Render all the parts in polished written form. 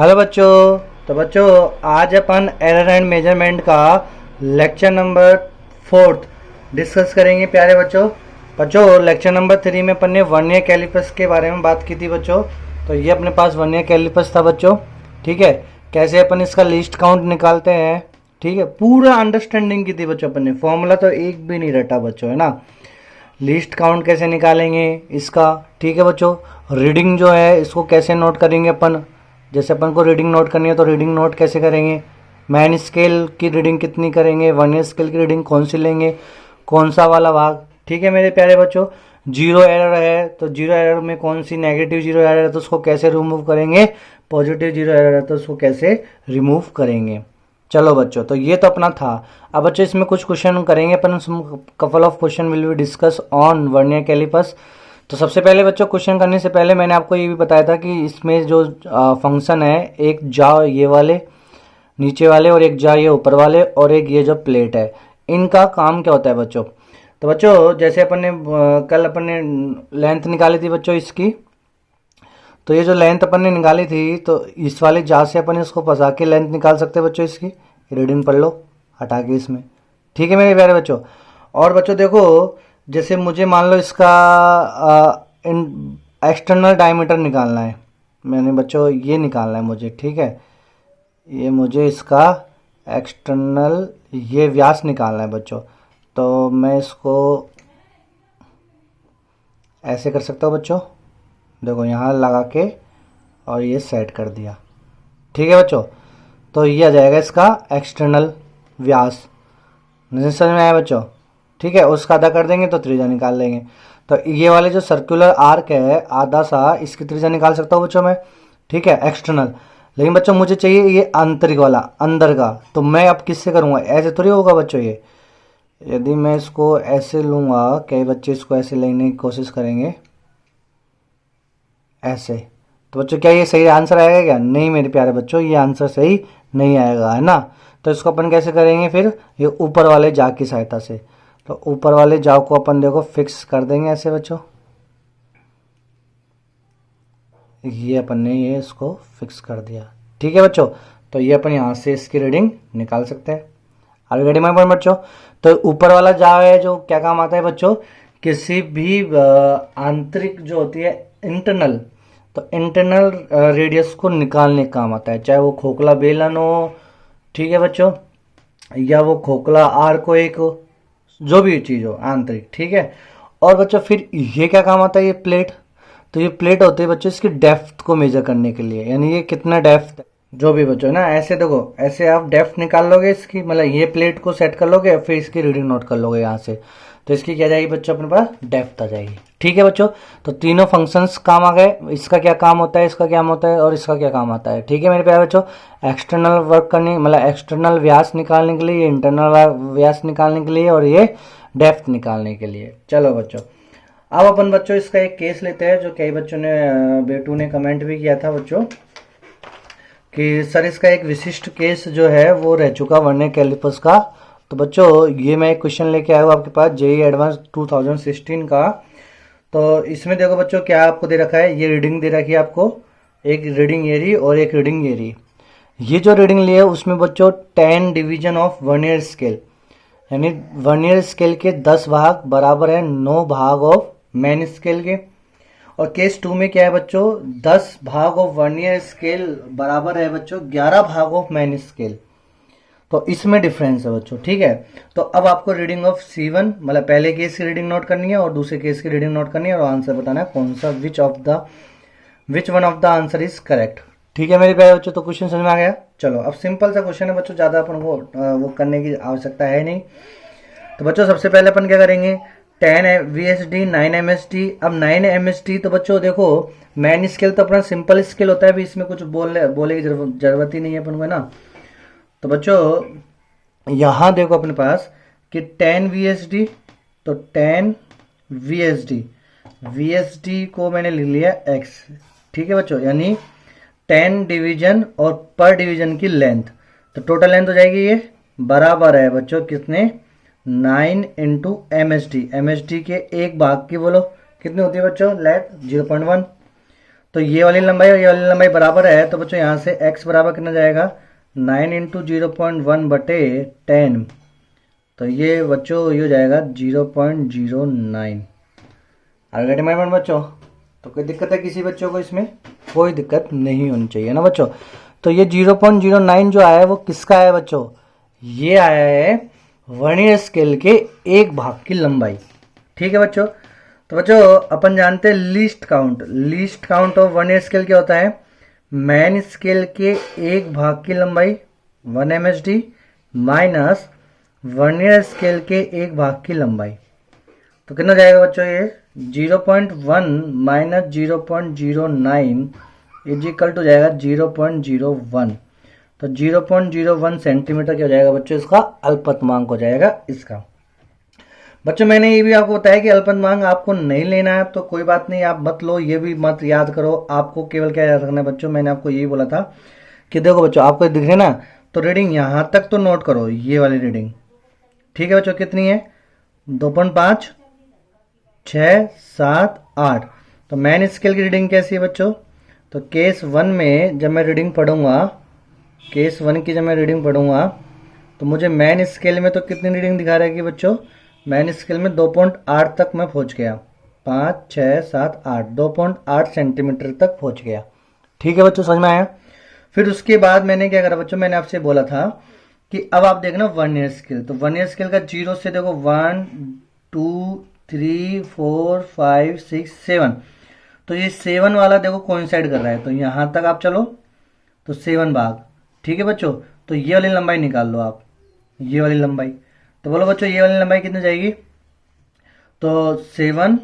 Hello बच्चों। तो बच्चों आज अपन एरर एंड मेजरमेंट का लेक्चर नंबर 4 डिस्कस करेंगे प्यारे बच्चों। बच्चों लेक्चर नंबर 3 में अपन ने वर्नियर कैलिपर्स के बारे में बात की थी बच्चों। तो ये अपने पास वर्नियर कैलिपर्स था बच्चों। ठीक है, कैसे अपन इसका लीस्ट काउंट निकालते हैं, ठीक है, पूरा अंडरस्टैंडिंग की थी बच्चों अपन ने। फॉर्मूला तो एक भी नहीं रटा बच्चों, है ना। लिस्ट काउंट कैसे निकालेंगे इसका, ठीक है बच्चों। रीडिंग जो है इसको कैसे नोट करेंगे अपन, जैसे अपन को रीडिंग नोट करनी है तो रीडिंग नोट कैसे करेंगे, मैन स्केल की रीडिंग कितनी करेंगे, वर्नियर स्केल की रीडिंग कौन सी लेंगे, कौन सा वाला भाग। ठीक है मेरे प्यारे बच्चों। जीरो एरर है तो जीरो एरर में कौन सी, नेगेटिव जीरो एरर है तो उसको कैसे रिमूव करेंगे, पॉजिटिव जीरो एरर है तो उसको कैसे रिमूव करेंगे। चलो बच्चों, तो ये तो अपना था। अब बच्चों इसमें कुछ क्वेश्चन करेंगे अपन, couple of question will be discuss on vernier callipers. तो सबसे पहले बच्चों क्वेश्चन करने से पहले मैंने आपको ये भी बताया था कि इसमें जो फंक्शन है, एक जा ये वाले नीचे वाले और एक जा ये ऊपर वाले और एक ये जो प्लेट है, इनका काम क्या होता है बच्चों। तो बच्चों जैसे अपन ने कल अपन ने लेंथ निकाली थी बच्चों इसकी, तो ये जो लेंथ अपन ने निकाली थी तो इस वाले जा से अपन इसको फंसा के लेंथ निकाल सकते हैं बच्चों। इसकी रीडिंग पढ़ लो हटा के इसमें, ठीक है मेरे प्यारे बच्चों। और बच्चों देखो, जैसे मुझे मान लो इसका एक्सटर्नल डायमीटर निकालना है, मैंने बच्चों ये निकालना है मुझे, ठीक है, ये मुझे इसका एक्सटर्नल ये व्यास निकालना है बच्चों। तो मैं इसको ऐसे कर सकता हूँ बच्चों, देखो यहाँ लगा के और ये सेट कर दिया, ठीक है बच्चों। तो ये आ जाएगा इसका एक्सटर्नल व्यास, मुझे समझ में आया बच्चों, ठीक है। उसका आधा कर देंगे तो त्रिज्या निकाल लेंगे। तो ये वाले जो सर्कुलर आर्क है आधा सा, इसकी त्रिज्या निकाल सकता हूँ बच्चों मैं, ठीक है, एक्सटर्नल। लेकिन बच्चों मुझे चाहिए ये आंतरिक वाला, अंदर का। तो मैं अब किससे करूँगा, ऐसे थोड़ी होगा बच्चों ये। यदि मैं इसको ऐसे लूँगा, कई बच्चे इसको ऐसे लेने की कोशिश करेंगे ऐसे, तो बच्चों क्या ये सही आंसर आएगा क्या, नहीं मेरे प्यारे बच्चों, ये आंसर सही नहीं आएगा, है ना। तो इसको अपन कैसे करेंगे फिर, ये ऊपर वाले जाग की सहायता से। तो ऊपर वाले जाग को अपन देखो फिक्स कर देंगे ऐसे बच्चों, ये अपन ने ये इसको फिक्स कर दिया, ठीक है बच्चों। तो ये अपन यहाँ से इसकी रीडिंग निकाल सकते हैं। आगे रेडी माय पॉइंट बच्चों। तो ऊपर वाला जाग है जो क्या काम आता है बच्चों, किसी भी आंतरिक जो होती है इंटरनल, तो इंटरनल रेडियस को निकालने का काम आता है, चाहे वो खोखला बेलन हो, ठीक है बच्चों, या वो खोखला आर्क हो, एक हो, जो भी चीज़ हो आंतरिक, ठीक है। और बच्चों फिर ये क्या काम आता है, ये प्लेट। तो ये प्लेट होती है बच्चों इसकी डेप्थ को मेजर करने के लिए, यानी ये कितना डेप्थ, जो भी बच्चों ना, ऐसे देखो ऐसे आप डेप्थ निकाल लोगे इसकी, मतलब ये प्लेट को सेट कर लोगे फिर इसकी रीडिंग नोट कर लोगे यहाँ से, तो इसकी क्या जाएगी बच्चों अपने पास, डेप्थ आ जाएगी, ठीक है बच्चों। तो तीनों फंक्शंस काम आ गए, इसका क्या काम होता है, इसका क्या होता है और इसका क्या काम आता है, ठीक है मेरे प्यारे बच्चों। एक्सटर्नल वर्क करने, मतलब एक्सटर्नल व्यास निकालने के लिए, इंटरनल व्यास निकालने के लिए और ये डेप्थ निकालने के लिए। चलो बच्चों अब अपन बच्चों इसका एक केस लेते हैं, जो कई बच्चों ने, बेटू ने कमेंट भी किया था बच्चों कि सर इसका एक विशिष्ट केस जो है वो रह चुका वर्नियर कैलिपर्स का। तो बच्चों ये मैं एक क्वेश्चन लेके आया हूँ आपके पास, जेईई एडवांस 2016 का। तो इसमें देखो बच्चों क्या आपको दे रखा है, ये रीडिंग दे रखी है आपको, एक रीडिंग ये रही और एक रीडिंग ये रही। ये जो रीडिंग ली है उसमें बच्चों 10 डिवीजन ऑफ वर्नियर स्केल, यानी वर्नियर स्केल के 10 भाग बराबर है 9 भाग ऑफ मैन स्केल के। और केस 2 में क्या है बच्चों, 10 भाग ऑफ वर्नियर स्केल बराबर है बच्चों 11 भाग ऑफ मैन स्केल। तो इसमें डिफरेंस है बच्चों, ठीक है। तो अब आपको रीडिंग ऑफ C1, मतलब पहले केस की रीडिंग नोट करनी है और दूसरे केस की रीडिंग नोट करनी है और आंसर बताना है कौन सा, which one of the answer is correct, ठीक है मेरे प्यारे बच्चों। तो क्वेश्चन समझ में आ गया। चलो अब सिंपल सा क्वेश्चन है बच्चों, ज्यादा अपन को वो करने की आवश्यकता है नहीं। तो बच्चों सबसे पहले अपन क्या करेंगे, 10 VSD 9 MSD। अब 9 MSD तो बच्चों देखो मैन स्केल तो अपना सिंपल स्केल होता है, अभी इसमें कुछ बोले की जरूरत ही नहीं है अपन को, है ना। तो बच्चों यहाँ देखो अपने पास कि 10 VSD, तो 10 VSD को मैंने लिख लिया x, ठीक है बच्चों, यानी 10 डिवीजन और पर डिवीजन की लेंथ, तो टोटल लेंथ हो जाएगी ये बराबर है बच्चों कितने, 9 इंटू MSD। MSD के एक भाग की बोलो कितनी होती है बच्चों, लेट 0.1। तो ये वाली लंबाई और ये वाली लंबाई बराबर है, तो बच्चों यहाँ से x बराबर कितना जाएगा 9 इंटू 0.1 बटे 10। तो ये बच्चों ये हो जाएगा 0.09। आगे डिमांड बच्चों, तो कोई दिक्कत है किसी बच्चों को इसमें? कोई दिक्कत नहीं होनी चाहिए ना बच्चों। तो ये 0.09 जो आया है वो किसका है बच्चों? ये आया है वर्नियर स्केल के एक भाग की लंबाई। ठीक है बच्चों। तो बच्चों अपन जानते हैं least count of vernier scale क्या होता है? मैन स्केल के एक भाग की लंबाई 1 MSD माइनस वर्नियर स्केल के एक भाग की लंबाई। तो कितना जाएगा बच्चों? ये 0.1 माइनस 0.09 इज इक्वल टू जाएगा 0.01। तो 0.01 सेंटीमीटर क्या हो जाएगा बच्चों? इसका अल्पतमांक हो जाएगा इसका। बच्चों मैंने ये भी आपको बताया कि अल्पतमांक आपको नहीं लेना है तो कोई बात नहीं, आप मत लो, ये भी मत याद करो। आपको केवल क्या याद रखना है बच्चों? मैंने आपको यही बोला था कि देखो बच्चों आपको दिख रहे ना, तो रीडिंग यहां तक तो नोट करो, ये वाली रीडिंग। ठीक है बच्चों, कितनी है? 2.5, 6, 7, 8। तो मैन स्केल की रीडिंग कैसी है बच्चों? तो केस 1 में जब मैं रीडिंग पढ़ूंगा, केस 1 की जब मैं रीडिंग पढ़ूंगा तो मुझे मैन स्केल में तो कितनी रीडिंग दिखा रहा है कि बच्चों? मैन स्केल में 2.8 तक मैं पहुंच गया। 5, 6, 7, 8, 2.8 सेंटीमीटर तक पहुंच गया। ठीक है बच्चों, समझ में आया? फिर उसके बाद मैंने क्या करा बच्चों? मैंने आपसे बोला था कि अब आप देखना वर्नियर स्केल। तो वर्नियर स्केल का 0 से देखो 1, 2, 3, 4, 5, 6, 7। तो ये 7 वाला देखो कोइंसाइड कर रहा है, तो यहां तक आप चलो तो 7 भाग। ठीक है बच्चों, तो ये वाली लंबाई निकाल लो आप, ये वाली लंबाई। तो बोलो बच्चों ये वाली लंबाई कितनी जाएगी? तो 7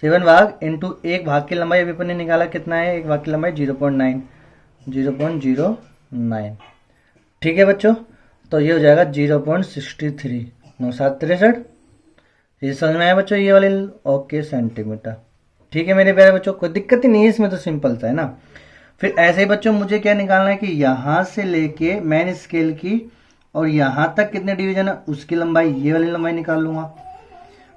भाग इंटू एक भाग की लंबाई अभी अपन ने निकाला, कितना है एक भाग की लंबाई? 0.9। ठीक है बच्चों, तो ये हो जाएगा 0.63। 9, 7, 63। ये समझ में आया बच्चों ये वाले? Okay centimetre. ठीक है मेरे प्यारे बच्चों, कोई दिक्कत ही नहीं है इसमें, तो सिंपल सा है ना। फिर ऐसे ही बच्चों मुझे क्या निकालना है कि यहां से लेके मैन स्केल की और यहां तक कितने डिवीजन है उसकी लंबाई, ये वाली लंबाई निकाल लूंगा।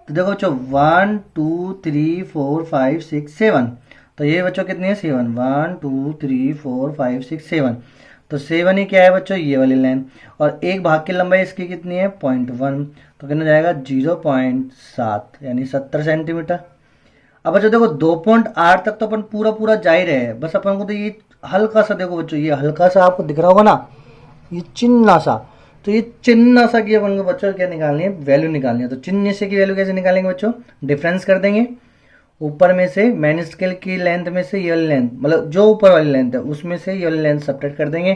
तो देखो बच्चों 1, 2, 3, 4, 5, 6, 7। तो ये बच्चों कितनी है? 7। 1, 2, 3, 4, 5, 6, 7। तो 7 ही क्या है बच्चों? ये वाली लाइन। और एक भाग की लंबाई इसकी कितनी है? 0.1। तो कितना जाएगा? 0.7 यानी 70 सेंटीमीटर। अब बच्चों देखो 2.8 तक तो अपन पूरा पूरा जा ही रहे हैं, बस अपन को तो ये हल्का सा देखो बच्चों, ये हल्का सा आपको दिख रहा होगा ना, ये चिन्ना सा। तो ये चिन्ना सा की अपन को बच्चों क्या निकालनी है? वैल्यू निकालनी है। तो चिन्ह से की वैल्यू कैसे निकालेंगे बच्चों? डिफरेंस कर देंगे ऊपर में से, मैन स्केल की लेंथ में से ये वाली लेंथ, मतलब जो ऊपर वाली लेंथ है उसमें से ये वाली लेंथ सब्ट्रैक्ट कर देंगे।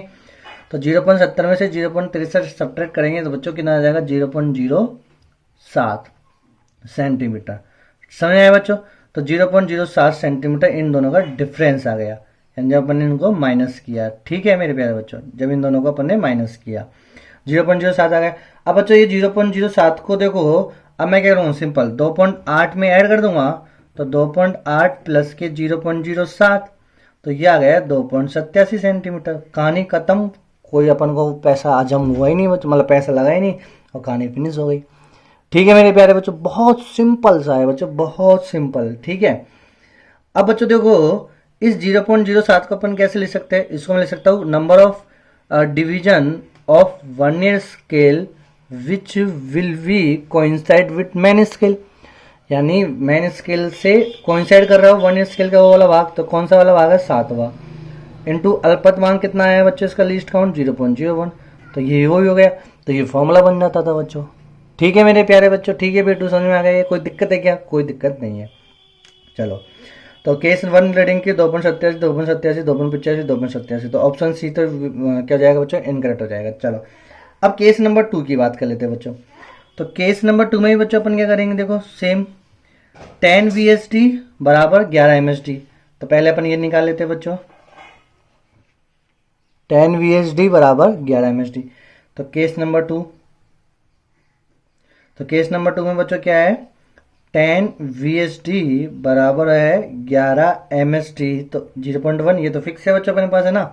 तो 0.70 में से 0.63 सब्ट्रैक्ट करेंगे तो बच्चों कितना आ जाएगा? 0.07 सेंटीमीटर। समझ आया बच्चों? तो 0.07 सेंटीमीटर इन दोनों का डिफरेंस आ गया, यानी जब अपन ने इनको माइनस किया। ठीक है मेरे प्यारे बच्चों, जब इन दोनों को अपन ने माइनस किया 0.07 आ गया। अब बच्चों ये 0.07 को देखो, अब मैं क्या करूँगा? सिंपल 2.8 में ऐड कर दूंगा, तो 2.8 प्लस के 0.07, तो ये आ गया 2.87 सेंटीमीटर। कहानी खत्म, कोई अपन को पैसा हजम हुआ ही नहीं बच्चों, मतलब पैसा लगा ही नहीं और कहानी फिनिश हो गई। ठीक है मेरे प्यारे बच्चों, बहुत सिंपल सा है बच्चों, बहुत सिंपल। ठीक है, अब बच्चों देखो इस 0.07 को अपन कैसे ले सकते हैं? इसको मैं ले सकता हूँ number of division of vernier scale which will be coincide with main scale, यानी मैन स्केल से कोइंसाइड कर रहा हो वर्नियर स्केल का वो वाला भाग। तो कौन सा वाला भाग है? 7वां। इंटू अल्पतमांक कितना आया बच्चों इसका? Least count 0.01। तो ये हो गया, तो ये फॉर्मूला बन जाता था बच्चों। ठीक है मेरे प्यारे बच्चों, ठीक है बेटू, समझ में आ गया? कोई दिक्कत है क्या? कोई दिक्कत नहीं है। चलो, तो केस 1 रीडिंग की 2.87, 2.87, 2.85, 2.87। तो ऑप्शन सी तो क्या हो जाएगा बच्चों? इनकरेक्ट हो जाएगा। चलो, अब केस नंबर 2 की बात कर लेते हैं बच्चों। तो केस नंबर 2 में ही बच्चों अपन क्या करेंगे? देखो सेम 10 VSD बराबर 11 MSD। तो पहले अपन ये निकाल लेते हैं बच्चों, 10 VSD बराबर 11 MSD। तो केस नंबर 2, तो केस नंबर 2 में बच्चों क्या है? 10 VSD बराबर है 11 MSD। तो 0.1 ये तो फिक्स है बच्चों अपने पास, है ना।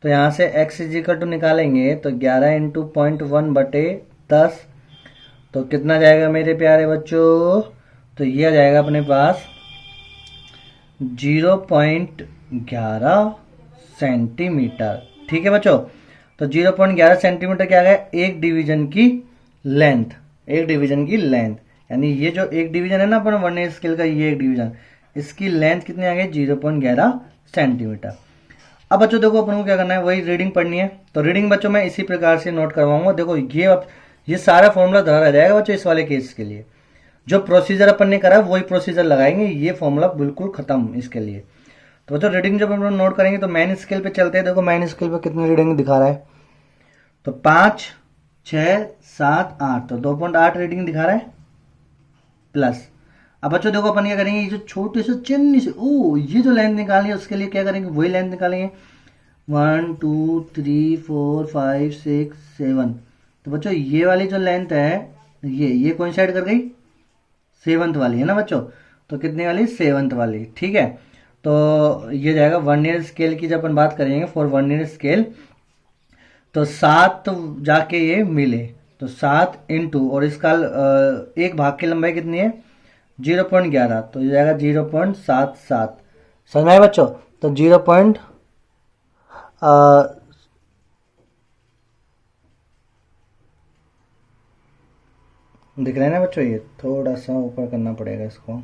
तो यहां से x इज इक्वल टू निकालेंगे तो 11 इंटू 0.1 बटे 10। तो कितना जाएगा मेरे प्यारे बच्चों? तो ये आ जाएगा अपने पास 0.11 सेंटीमीटर। ठीक है बच्चों, तो 0.11 सेंटीमीटर क्या है, एक डिवीजन की लेंथ, एक डिवीजन की लेंथ, यानी ये जो एक डिवीजन है ना अपन वर्नियर स्केल का, ये एक डिवीजन, इसकी लेंथ कितनी आ गई 0.11 सेंटीमीटर। अब बच्चों देखो अपन को क्या करना है, वही रीडिंग पढ़नी है। तो रीडिंग बच्चों मैं इसी प्रकार से नोट करवाऊंगा। देखो ये सारा फॉर्मूला धरा रह जाएगा बच्चों इस वाले केस के लिए। जो प्रोसीजर अपन ने करा वही प्रोसीजर लगाएंगे, ये फॉर्मूला बिल्कुल खत्म इसके लिए। तो बच्चों रीडिंग जब हम लोग नोट करेंगे तो मेन स्केल पे चलते हैं। देखो मेन स्केल पे कितनी रीडिंग दिखा रहा है, तो 5, 6, 7, 8, तो 2.8 रीडिंग दिखा रहा है प्लस। अब बच्चों देखो अपन क्या करेंगे, ये जो छोटे से चिन्ह से ये जो लेंथ निकालनी है उसके लिए क्या करेंगे, वही लेंथ निकालेंगे। 1 2 3 4 5 6 7। तो बच्चों ये वाली जो लेंथ है ये कोइंसाइड कर गई 7th वाली है ना बच्चों, तो कितने वाली 7th वाली। ठीक है, तो ये जाएगा वर्नियर स्केल की जब अपन बात करेंगे फॉर वर्नियर स्केल, तो 7 जाके ये मिले, तो 7 इंटू और इसका एक भाग की लंबाई कितनी है 0.11, तो ये जाएगा 0.77। समझ में आया बच्चों, तो 0. दिख रहा है ना बच्चों, ये थोड़ा सा ऊपर करना पड़ेगा इसको।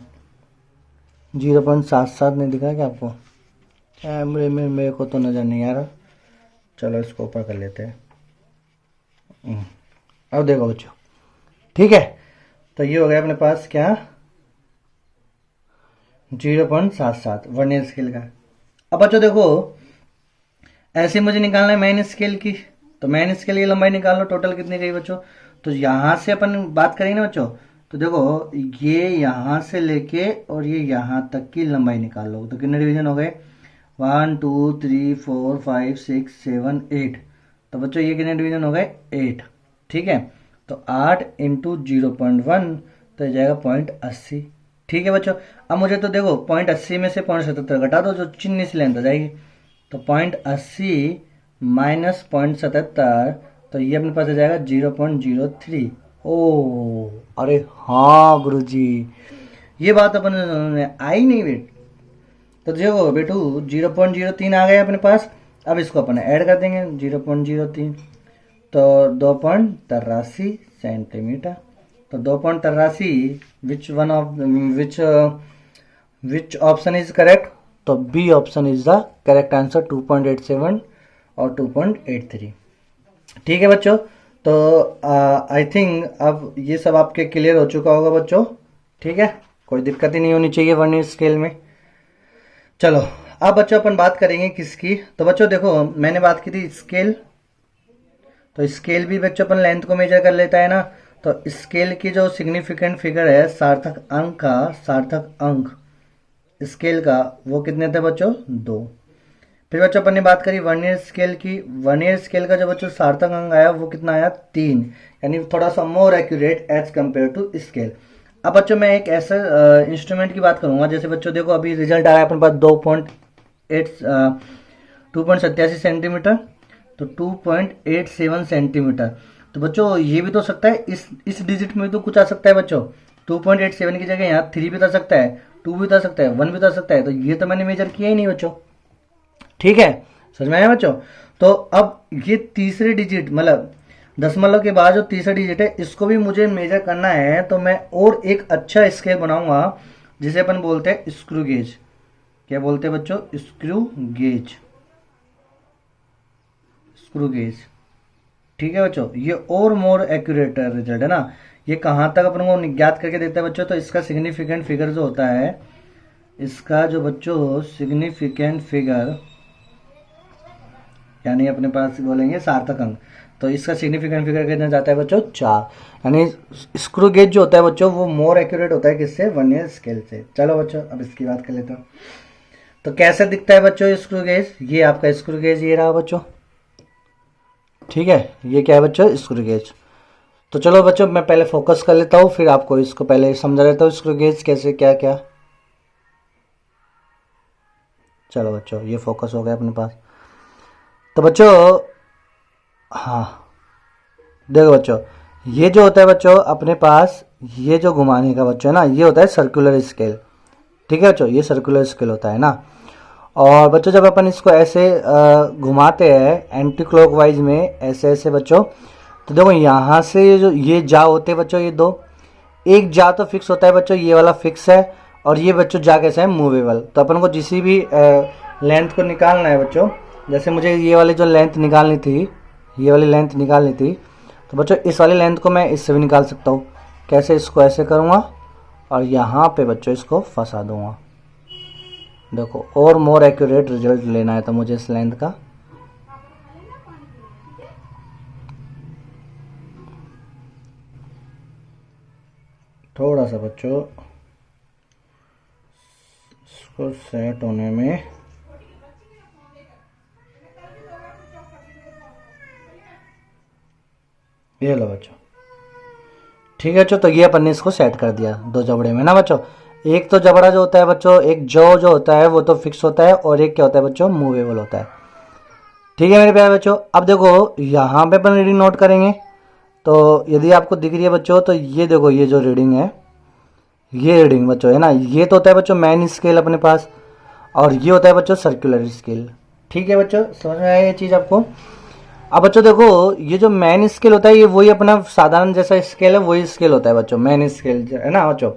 0.77 नहीं दिखा क्या आपको, कैमरे में मेरे को तो नज़र नहीं आ रहा, चलो इसको ऊपर कर लेते हैं। अब देखो बच्चों, ठीक है, तो ये हो गया अपने पास क्या 0.77 वर्नियर स्केल का। अब बच्चों देखो ऐसे मुझे निकालना है मेन स्केल की, तो मेन स्केल की लंबाई निकाल लो, टोटल कितनी गई बच्चों। तो यहां से अपन बात करेंगे ना बच्चों, तो देखो ये यहां से लेके और ये यहां तक की लंबाई निकाल लो, तो कितने डिवीजन हो गए 1 2 3 4 5 6 7 8। तो बच्चों ये कितने डिवीजन हो गए 8। ठीक है, तो 8 इंटू 0.1 तो जाएगा 0.80। ठीक है बच्चों, अब मुझे तो देखो 0.80 में से 0.77 घटा दो, जो चिन्ह से लेंथ आ जाएगी, तो 0.80 माइनस 0.77, तो ये अपने पास आ जाएगा 0.03। ओ अरे हाँ गुरुजी, ये बात अपन आई नहीं बेट। तो देखो बेटू 0.03 आ गया अपने पास। अब इसको अपन ऐड कर देंगे 0.03, तो 2.83 सेंटीमीटर। तो 2.83 विच ऑप्शन इज करेक्ट, तो B option is the correct answer, 2.87 और 2.83। ठीक है बच्चों, तो आई थिंक अब ये सब आपके क्लियर हो चुका होगा बच्चों। ठीक है, कोई दिक्कत ही नहीं होनी चाहिए वर्नियर स्केल में। चलो अब बच्चों अपन बात करेंगे किसकी, तो बच्चों देखो मैंने बात की थी स्केल, तो स्केल भी बच्चों अपन लेंथ को मेजर कर लेता है ना, तो स्केल की जो सिग्निफिकेंट फिगर है सार्थक अंक का, सार्थक अंक स्केल का वो कितने थे बच्चों 2। फिर बच्चों अपन ने बात करी वर्नियर स्केल की, वर्नियर स्केल का जो बच्चों सार्थक अंक आया वो कितना आया 3, यानी थोड़ा सा more accurate as compare to scale. अब बच्चों मैं एक ऐसा इंस्ट्रूमेंट की बात करूंगा, जैसे बच्चों देखो अभी रिजल्ट आया अपने पास 2.87 सेंटीमीटर, तो 2.87 सेंटीमीटर। तो बच्चों ये भी तो सकता है इस डिजिट में तो कुछ आ सकता है बच्चों, 2.87 की जगह यहाँ 3 भी तो आ सकता है, 2 भी तो आ सकता है, 1 भी तो आ सकता है, तो ये तो मैंने मेजर किया ही नहीं बच्चों। ठीक है, समझ में आया बच्चों। तो अब ये तीसरे डिजिट मतलब दशमलव के बाद जो तीसरा डिजिट है इसको भी मुझे मेजर करना है, तो मैं और एक अच्छा स्केल बनाऊंगा जिसे अपन बोलते हैं स्क्रू गेज। क्या बोलते हैं बच्चों, स्क्रू गेज, स्क्रू गेज। ठीक है बच्चों, ये और मोर एक्यूरेट रिजल्ट है ना, ये कहां तक अपन को ज्ञात करके देता है बच्चों, तो इसका सिग्निफिकेंट फिगर जो होता है, इसका जो बच्चों सिग्निफिकेंट फिगर यानी अपने पास बोलेंगे सार्थक अंक, तो इसका सिग्निफिकेंट फिगर कितना जाता है बच्चों 4। यानी स्क्रू गेज जो होता है बच्चों वो मोर एक्यूरेट होता है किससे, वर्नियर स्केल से। चलो बच्चों अब इसकी बात कर लेते हो, तो कैसे दिखता है बच्चों स्क्रू गेज, ये आपका स्क्रू गेज ये रहा बच्चों। ठीक है, ये क्या है बच्चों स्क्रू गेज। तो चलो बच्चों मैं पहले फोकस कर लेता हूँ, फिर आपको इसको पहले समझा लेता हूँ स्क्रू गेज कैसे क्या क्या। चलो बच्चों ये फोकस हो गया अपने पास। तो बच्चों हाँ देखो बच्चों, ये जो होता है बच्चों अपने पास, ये जो घुमाने का बच्चों है ना, ये होता है सर्कुलर स्केल। ठीक है बच्चों, ये सर्कुलर स्केल होता है ना। और बच्चों जब अपन इसको ऐसे घुमाते हैं एंटी क्लॉकवाइज में ऐसे ऐसे बच्चों, तो देखो यहाँ से जो ये जा होते हैं बच्चों, ये दो, एक जा तो फिक्स होता है बच्चों, ये वाला फिक्स है, और ये बच्चों जा कैसे है, मूवेबल। तो अपन को जिस भी लेंथ को निकालना है बच्चों, जैसे मुझे ये वाली जो लेंथ निकालनी थी, ये वाली लेंथ निकालनी थी, तो बच्चों इस वाली लेंथ को मैं इससे भी निकाल सकता हूँ। कैसे, इसको ऐसे करूँगा और यहाँ पे बच्चों इसको फंसा दूंगा। देखो, और मोर एक्यूरेट रिजल्ट लेना है तो मुझे इस लेंथ का थोड़ा सा बच्चों इसको सेट होने में ये लो बच्चों, ठीक है बच्चों। तो ये अपन ने इसको सेट कर दिया दो जबड़े में ना बच्चों। एक तो जबड़ा जो होता है बच्चों, एक जो होता है वो तो फिक्स होता है, और एक क्या होता है बच्चों, मूवेबल होता है। ठीक है मेरे प्यारे बच्चों। अब देखो यहाँ पे अपन रीडिंग नोट करेंगे, तो यदि आपको दिख रही है बच्चों, तो ये देखो, ये जो रीडिंग है, ये रीडिंग बच्चों है ना, ये तो होता है बच्चों मेन स्केल अपने पास, और ये होता है बच्चों सर्कुलर स्केल। ठीक है बच्चों, समझ में आया ये चीज़ आपको। अब बच्चों देखो, ये जो मेन स्केल होता है, ये वही अपना साधारण जैसा स्केल है, वही स्केल होता है बच्चों, मेन स्केल है ना बच्चों।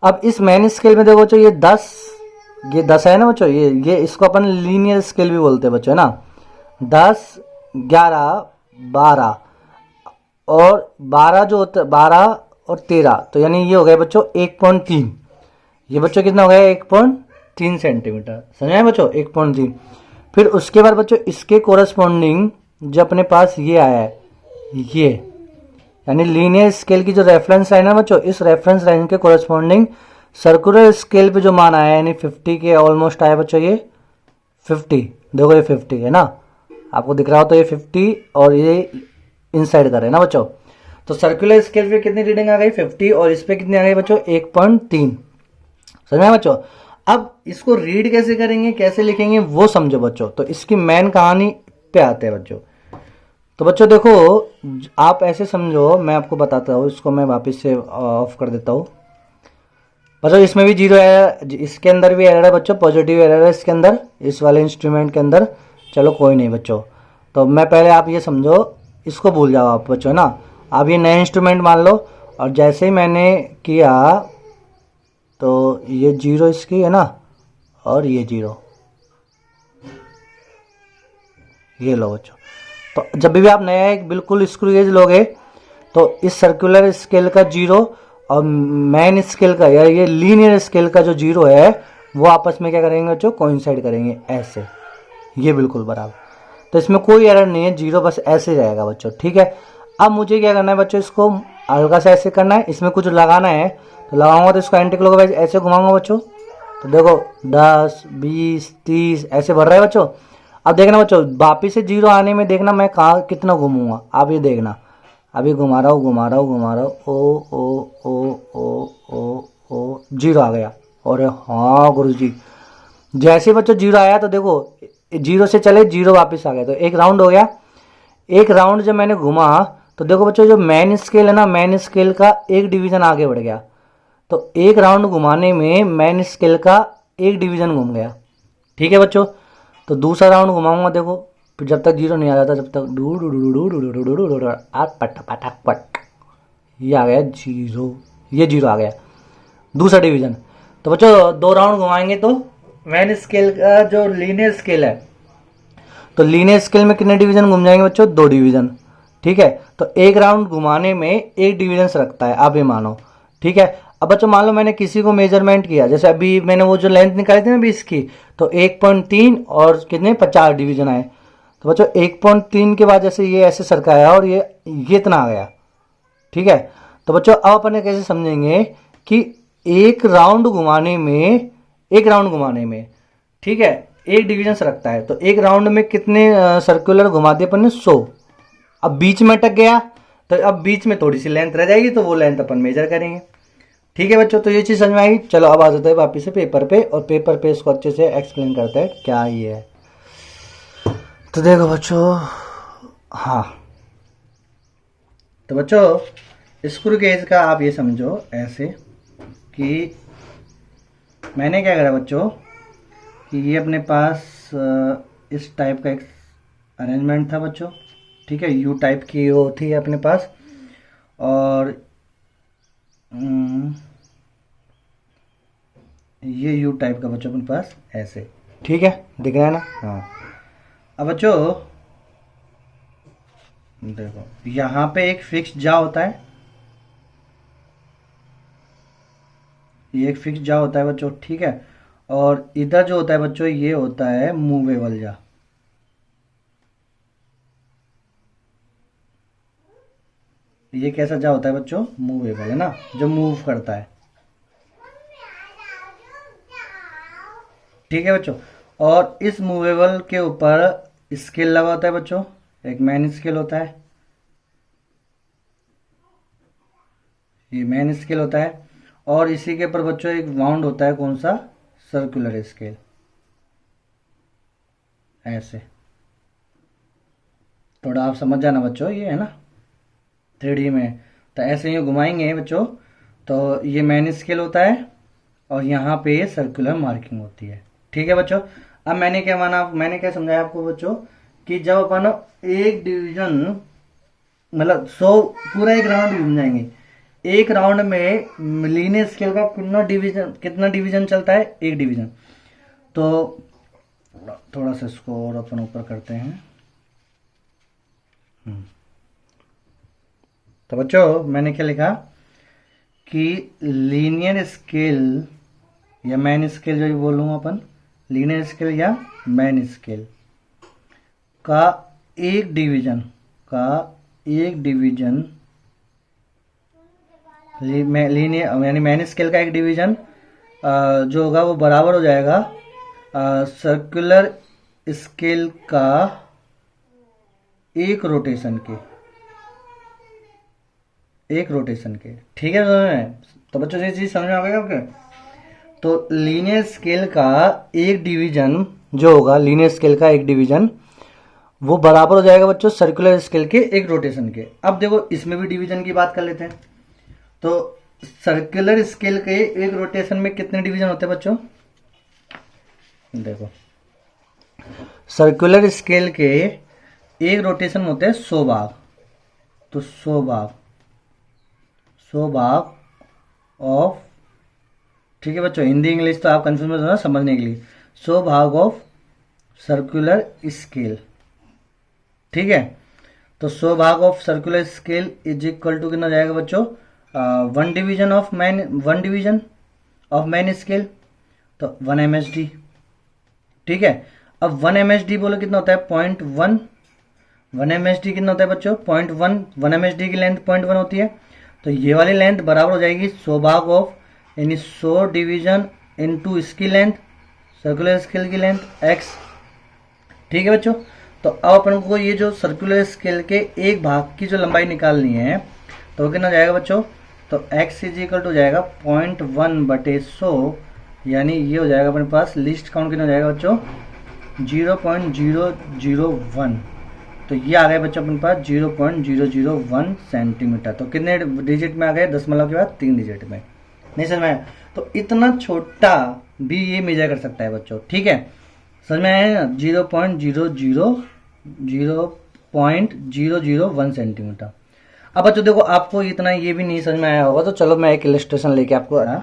अब इस मेन स्केल में देखो बच्चों, ये 10 है ना बच्चों, ये इसको अपन लीनियर स्केल भी बोलते हैं बच्चों, है ना। 10, 11, 12 और 12 जो होता है, 12 और 13, तो यानी ये हो गया बच्चों 1.3। ये बच्चों कितना हो गया, 1.3 सेंटीमीटर। समझाए बच्चों, 1.3। फिर उसके बाद बच्चों इसके कोरस्पॉन्डिंग जो अपने पास ये आया है, ये यानी लीनियर स्केल की जो रेफरेंस लाइन है बच्चों, इस रेफरेंस लाइन के कोरस्पॉन्डिंग सर्कुलर स्केल पे जो मान आया है, यानी 50 के ऑलमोस्ट आया बच्चों, ये 50। देखो ये 50 है ना, आपको दिख रहा हो तो ये 50, और ये इनसाइड कर रहे हैं ना बच्चों। तो सर्कुलर स्केल पे कितनी रीडिंग आ गई, 50, और इस पे कितनी आ गई बच्चों, 1.3। समझ में बच्चों। अब इसको रीड कैसे करेंगे, कैसे लिखेंगे, वो समझो बच्चों। तो इसकी मेन कहानी पे आते हैं बच्चों। तो बच्चों देखो, आप ऐसे समझो, मैं आपको बताता हूँ, इसको मैं वापस से ऑफ कर देता हूँ बच्चों। इसमें भी जीरो है, इसके अंदर भी एरर है बच्चों, पॉजिटिव एरर है इसके अंदर, इस वाले इंस्ट्रूमेंट के अंदर। चलो कोई नहीं बच्चों, तो मैं पहले आप ये समझो, इसको भूल जाओ आप बच्चों ना। आप ये नए इंस्ट्रूमेंट मान लो, और जैसे ही मैंने किया तो ये जीरो इसकी है ना, और ये जीरो, ये लो बच्चों। तो जब भी आप नया एक बिल्कुल स्क्रू गेज लोगे, तो इस सर्कुलर स्केल का जीरो और मेन स्केल का या ये लीनियर स्केल का जो जीरो है, वो आपस में क्या करेंगे बच्चों, कोइंसाइड करेंगे ऐसे, ये बिल्कुल बराबर। तो इसमें कोई एरर नहीं है, जीरो बस ऐसे ही रहेगा बच्चों। ठीक है, अब मुझे क्या करना है बच्चों, इसको हल्का सा ऐसे करना है, इसमें कुछ लगाना है तो लगाऊंगा, तो इसको एंटी क्लॉकवाइज ऐसे घुमाऊंगा बच्चों। तो देखो 10, 20, 30 ऐसे बढ़ रहा है बच्चों। अब देखना बच्चों, वापिस से जीरो आने में देखना मैं कहाँ कितना घूमूंगा, आप ये देखना। अभी घुमा रहा हूँ, घुमा रहा हूँ, घुमा रहा हूँ, ओ ओ ओ ओ ओ ओ, जीरो आ गया। और हाँ गुरुजी, जैसे बच्चों जीरो आया तो देखो, जीरो से चले जीरो वापस आ गया, तो एक राउंड हो गया। एक राउंड जब मैंने घुमा, तो देखो बच्चों, जो मेन स्केल है ना, मेन स्केल का एक डिवीजन आगे बढ़ गया। तो एक राउंड घुमाने में मेन स्केल का एक डिवीजन घूम गया। ठीक है बच्चों, तो दूसरा राउंड घुमाऊंगा, देखो फिर जब तक जीरो नहीं आ जाता, जब तक do do do do do do do do do पट पटक पट, ये आ गया जीरो, ये जीरो आ गया दूसरा डिवीजन। तो बच्चों दो राउंड घुमाएंगे तो मेन स्केल का जो लीनियर स्केल है, तो लीनियर स्केल में कितने डिवीजन घूम जाएंगे बच्चों, 2 डिवीजन। ठीक है, तो एक राउंड घुमाने में एक डिवीजन से रखता है, आप ये मानो। ठीक है, अब बच्चों मान लो मैंने किसी को मेजरमेंट किया, जैसे अभी मैंने वो जो लेंथ निकाली थी ना 20 की, तो 1.3 और कितने 50 डिवीजन आए। तो बच्चों 1.3 के बाद जैसे ये ऐसे सरकाया और ये इतना आ गया। ठीक है, तो बच्चों अब अपन कैसे समझेंगे कि एक राउंड घुमाने में ठीक है एक डिवीजन से रखता है, तो एक राउंड में कितने सर्कुलर घुमा दिए अपन ने, 100। अब बीच में अटक गया, तो अब बीच में थोड़ी सी लेंथ रह जाएगी, तो वो लेंथ अपन मेजर करेंगे। ठीक है बच्चों, तो ये चीज़ समझ में आएगी। चलो अब आ जाते हैं वापिस से पेपर पे, और पेपर पे इसको अच्छे से एक्सप्लेन करते हैं क्या ये है। तो देखो बच्चों, हाँ, तो बच्चों स्क्रू गेज का आप ये समझो ऐसे कि मैंने क्या करा बच्चों कि ये अपने पास इस टाइप का एक अरेंजमेंट था बच्चों, ठीक है, यू टाइप की वो थी अपने पास, और ये यू टाइप का बच्चों अपने पास ऐसे, ठीक है, दिख रहा है ना। हाँ, अब बच्चों देखो यहाँ पे एक फिक्स जा होता है, ये एक फिक्स जा होता है बच्चों, ठीक है, और इधर जो होता है बच्चों ये होता है मूवेबल जा। ये कैसा जा होता है बच्चों, मूवेबल, है ना, जो मूव करता है, ठीक है बच्चों। और इस मूवेबल के ऊपर स्केल लगा होता है बच्चों, एक मैन स्केल होता है, ये मैन स्केल होता है, और इसी के ऊपर बच्चों एक वाउंड होता है, कौन सा, सर्कुलर स्केल, ऐसे। थोड़ा आप समझ जाना बच्चों, ये है ना 3D में, तो ऐसे ही घुमाएंगे बच्चों, तो ये मैन स्केल होता है और यहाँ पे ये सर्कुलर मार्किंग होती है, ठीक है बच्चों। अब मैंने क्या माना, मैंने क्या समझाया आपको बच्चों कि जब अपन एक डिवीजन, मतलब 100 पूरा एक राउंड घूम जाएंगे, एक राउंड में लीनियर स्केल का कितना डिवीजन चलता है, एक डिवीजन। तो थोड़ा सा इसको और अपन ऊपर करते हैं। तो बच्चों मैंने क्या लिखा कि लीनियर स्केल या मैन स्केल, जो बोलूँगा अपन, लीनियर स्केल या मैन स्केल का एक डिवीजन लीनियर यानी मैन स्केल का एक डिवीजन जो होगा वो बराबर हो जाएगा सर्कुलर स्केल का एक रोटेशन के, ठीक है समझ में। तो बच्चों ये चीज समझ में आ गया ओके। तो लीनियर स्केल का एक डिवीजन जो होगा, लीनियर स्केल का एक डिवीजन वो बराबर हो जाएगा बच्चों सर्कुलर स्केल के एक रोटेशन के। अब देखो इसमें भी डिवीजन की बात कर लेते हैं। तो सर्कुलर स्केल के एक रोटेशन में कितने डिवीजन होते हैं बच्चों, देखो सर्कुलर स्केल के एक रोटेशन में होते हैं 100 भाग। तो 100 भाग ऑफ, ठीक है बच्चों, हिंदी इंग्लिश तो आप कंफ्यूज मत होना समझने के लिए, 100 भाग ऑफ सर्कुलर स्केल, ठीक है। तो 100 भाग of circular scale is equal to कितना जाएगा बच्चों, 1 डिवीजन ऑफ मैन स्केल, तो 1 MSD, ठीक है। अब 1 MSD बोलो कितना होता है, 0.1, 1 MSD कितना होता है बच्चों, 0.1, 1 MSD की लेंथ 0.1 होती है। तो ये वाली लेंथ बराबर हो जाएगी 100 भाग ऑफ, यानी 100 डिवीजन इनटू इसकी लेंथ, सर्कुलर स्केल की लेंथ x, ठीक है बच्चों। तो अब अपन को ये जो सर्कुलर स्केल के एक भाग की जो लंबाई निकालनी है, तो कितना जाएगा बच्चों, तो x इज इक्वल टू जाएगा 0.1/100, यानी ये हो जाएगा अपने पास लिस्ट काउंट कितना हो जाएगा बच्चों, 0.001। तो ये आ गए बच्चों अपने पास 0.001 सेंटीमीटर। तो कितने डिजिट में आ गए, दशमलव के बाद 3 डिजिट में, नहीं समझ में आया। तो इतना छोटा भी ये मेजर कर सकता है बच्चों, ठीक है, समझ में आया ना, 0.001 सेंटीमीटर। अब बच्चों देखो आपको इतना ये भी नहीं समझ में आया होगा, तो चलो मैं एक इलस्ट्रेशन लेके आपको आ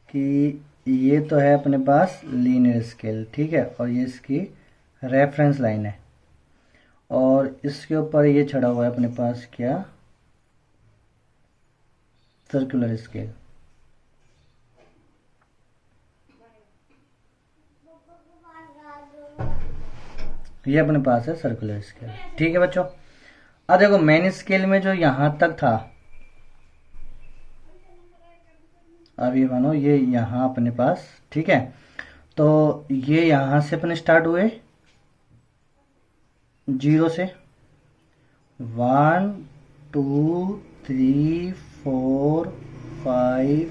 कि ये तो है अपने पास लीनियर स्केल, ठीक है, और ये इसकी रेफरेंस लाइन है, और इसके ऊपर ये चढ़ा हुआ है अपने पास क्या, सर्कुलर स्केल। ये अपने पास है सर्कुलर स्केल, ठीक है बच्चों। अब देखो मैन स्केल में जो यहां तक था, अब ये मानो ये यहां अपने पास, ठीक है, तो ये यहां से अपने स्टार्ट हुए 0 से, 1 2 3 4 5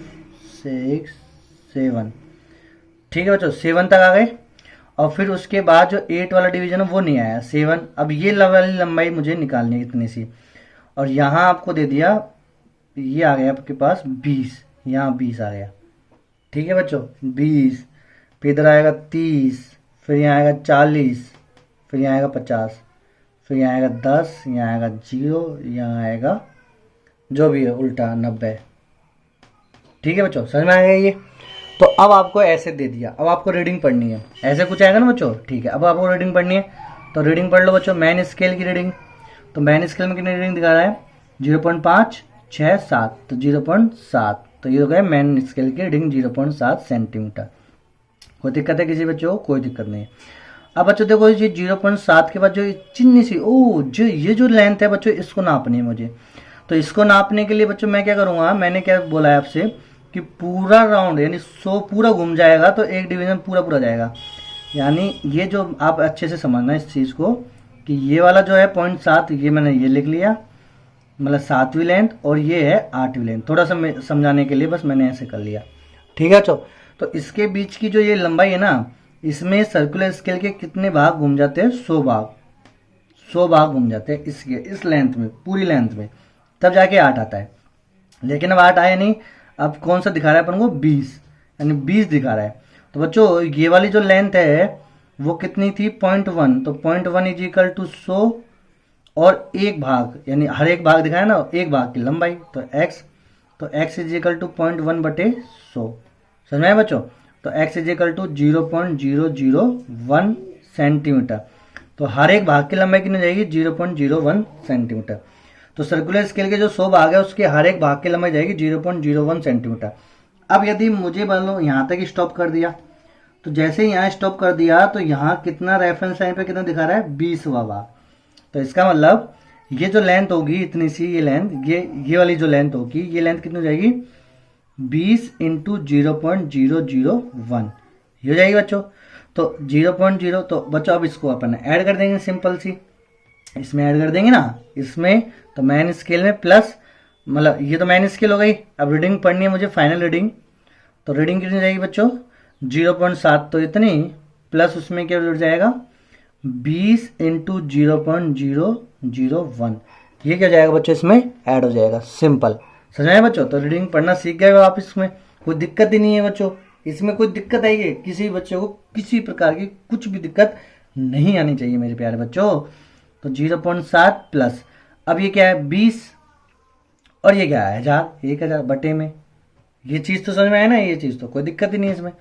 6 7, ठीक है बच्चों, 7 तक आ गए। और फिर उसके बाद जो 8 वाला डिवीजन है वो नहीं आया, 7। अब ये वाली लंबाई मुझे निकालनी है इतनी सी, और यहाँ आपको दे दिया, ये आ गया आपके पास 20, यहाँ 20 आ गया, ठीक है बच्चों, 20, फिर इधर आएगा 30, फिर यहाँ आएगा 40, फिर यहाँ आएगा 50, फिर यहाँ आएगा 10, यहाँ आएगा 0, यहाँ आएगा जो भी है उल्टा 90। ठीक है बच्चों, समझ में आ गया ये। तो अब आपको ऐसे दे दिया, अब आपको रीडिंग पढ़नी है, ऐसे कुछ आएगा ना बच्चों। ठीक है, अब आपको रीडिंग पढ़नी है, तो रीडिंग पढ़ लो बच्चों। मैन स्केल की रीडिंग, तो मैन स्केल में कितनी रीडिंग दिखा रहा है, 0.5, 6, 7, तो 0.7, तो ये हो गया मैन स्केल की रीडिंग 0.7 सेंटीमीटर। कोई दिक्कत है किसी बच्चों को? कोई दिक्कत नहीं है। अब बच्चों देखो, ये 0.7 के बाद जो चिन्नी सी जो ये जो लेंथ है बच्चों, इसको नापनी है मुझे। तो इसको नापने के लिए बच्चों मैं क्या करूंगा, मैंने क्या बोला है आपसे कि पूरा राउंड यानी 100 पूरा घूम जाएगा तो एक डिवीजन पूरा पूरा जाएगा। यानी ये जो आप अच्छे से समझना इस चीज को कि ये वाला जो है 0.7, ये मैंने ये लिख लिया, मतलब 7वीं लेंथ, और ये है 8वीं लेंथ। थोड़ा सा समझाने के लिए बस मैंने ऐसे कर लिया। ठीक है तो इसके बीच की जो ये लंबाई है ना, इसमें सर्कुलर स्केल के कितने भाग घूम जाते हैं, 100 भाग, 100 भाग घूम जाते हैं इसके इस लेंथ में, पूरी लेंथ में, तब जाके 8 आता है। लेकिन अब 8 आया नहीं, अब कौन सा दिखा रहा है अपन को, 20, यानी 20 दिखा रहा है। तो बच्चों ये वाली जो लेंथ है वो कितनी थी, 0.1, तो 0.1 इज इक्वल टू 100 और एक भाग, यानी हर एक भाग दिखाया ना, एक भाग की लंबाई, तो x, तो x इज इक्वल टू 0.1 बटे 100। समझ में आया बच्चों? तो x is equal to 0.001 centimetre. तो हर एक भाग की लंबाई कितनी जाएगी, 0.01 सेंटीमीटर। तो सर्कुलर स्केल के जो 100 भाग है उसके हर एक भाग की लंबाई जाएगी 0.01 सेंटीमीटर। अब यदि मुझे मान लो यहाँ तक स्टॉप कर दिया, तो जैसे ही यहाँ स्टॉप कर दिया तो यहाँ कितना रेफरेंस लाइन पे कितना दिखा रहा है, 20वां भाग। तो इसका मतलब ये जो लेंथ होगी इतनी सी, ये लेंथ, ये वाली जो लेंथ होगी, ये लेंथ कितनी हो जाएगी, 20 इंटू 0.001, ये हो जाएगी बच्चों। तो 0.0, तो बच्चों अब इसको अपन ऐड कर देंगे, सिंपल सी, इसमें ऐड कर देंगे ना, इसमें तो मैन स्केल में प्लस, मतलब ये तो मैन स्केल हो गई। अब रीडिंग पढ़नी है मुझे, फाइनल रीडिंग, तो रीडिंग कितनी जाएगी बच्चों, 0.7, तो इतनी प्लस उसमें क्या जुड़ जाएगा, 20 इंटू 0.001, ये क्या जाएगा बच्चों, इसमें ऐड हो जाएगा। सिंपल, समझ आए बच्चों? तो रीडिंग पढ़ना सीख गए हो आप, इसमें कोई दिक्कत ही नहीं है बच्चों। इसमें कोई दिक्कत आएगी किसी बच्चे को, किसी प्रकार की कुछ भी दिक्कत नहीं आनी चाहिए मेरे प्यारे बच्चों। तो 0.7 प्लस, अब ये क्या है 20, और ये क्या है 1000, 1000 बटे में, ये चीज तो समझ में आया ना, ये चीज तो कोई दिक्कत ही नहीं है इसमें।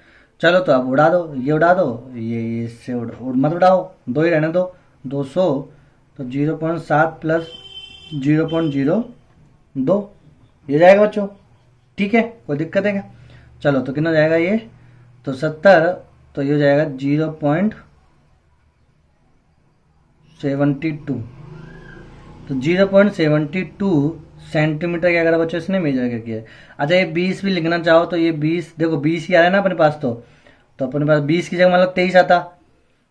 चलो तो अब उड़ा दो, ये उड़ा दो, ये इससे मत उड़ाओ, 2 ही रहने दो, 200, तो 0.7 प्लस 0.02, ये जाएगा बच्चों। ठीक है, कोई दिक्कत है क्या? चलो तो कितना जाएगा ये, तो 70, तो ये जाएगा 0.72, तो 0.72 सेंटीमीटर क्या करा बच्चों, इसने मेजर करके किया। अच्छा ये 20 भी लिखना चाहो तो ये 20, देखो 20 ही आ रहा है ना अपने पास, तो अपने पास 20 की जगह मतलब 23 आता,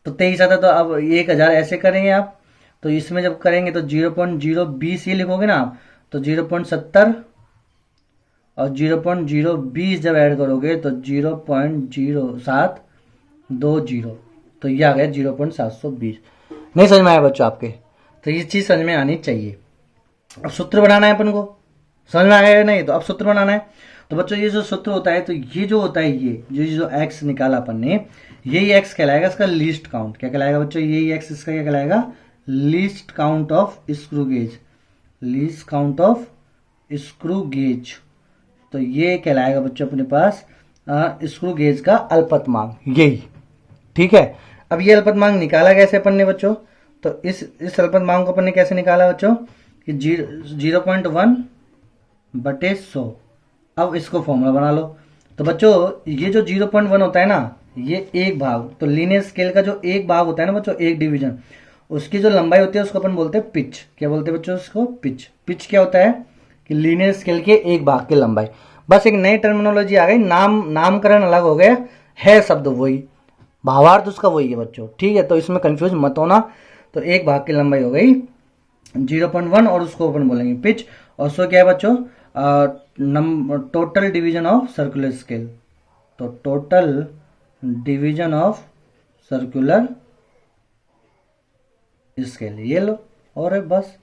तो 23 आता, तो अब 1000 ऐसे करेंगे आप, तो इसमें जब करेंगे तो 0.020 ये लिखोगे ना आप, तो 0.70 और 0.020 जब ऐड करोगे तो 0.0720, तो ये आ गया 0.720। नहीं समझ में आया बच्चों आपके? तो ये चीज समझ में आनी चाहिए। अब सूत्र बनाना है अपन को, समझ में आया नहीं? तो अब सूत्र बनाना है। तो बच्चों ये जो सूत्र होता है, तो ये जो होता है, ये जो एक्स निकाला अपन ने, यही एक्स कहलाएगा इसका लीस्ट काउंट। क्या कहलाएगा बच्चों, यही एक्स इसका क्या कहलाएगा, least count of screw gauge, least count of screw gauge. तो ये कहलाएगा बच्चों अपने पास स्क्रू गेज का अल्पतमांक, यही। ठीक है, अब ये अल्पतमांक निकाला कैसे अपन ने बच्चों, तो इस अल्पतमांक को अपन ने कैसे निकाला बच्चों, कि 0.1 बटे 100। अब इसको फॉर्मूला बना लो। तो बच्चों ये जो 0.1 होता है ना, ये एक भाग, तो लीनियर स्केल का जो एक भाग होता है ना बच्चों, एक डिवीजन, उसकी जो लंबाई होती है उसको अपन बोलते हैं पिच। क्या बोलते हैं बच्चों उसको, पिच। पिच क्या होता है कि लीनियर स्केल के एक भाग की लंबाई। बस एक नई टर्मिनोलॉजी आ गई, नामकरण अलग हो गया है, शब्द वही, भावार्थ उसका वही है बच्चों। ठीक है, तो इसमें कंफ्यूज मत होना। तो एक भाग की लंबाई हो गई 0.1 और उसको अपन बोलेंगे पिच। और सो क्या है बच्चों, total division of circular scale. तो total division of circular scale, ये लो, और बस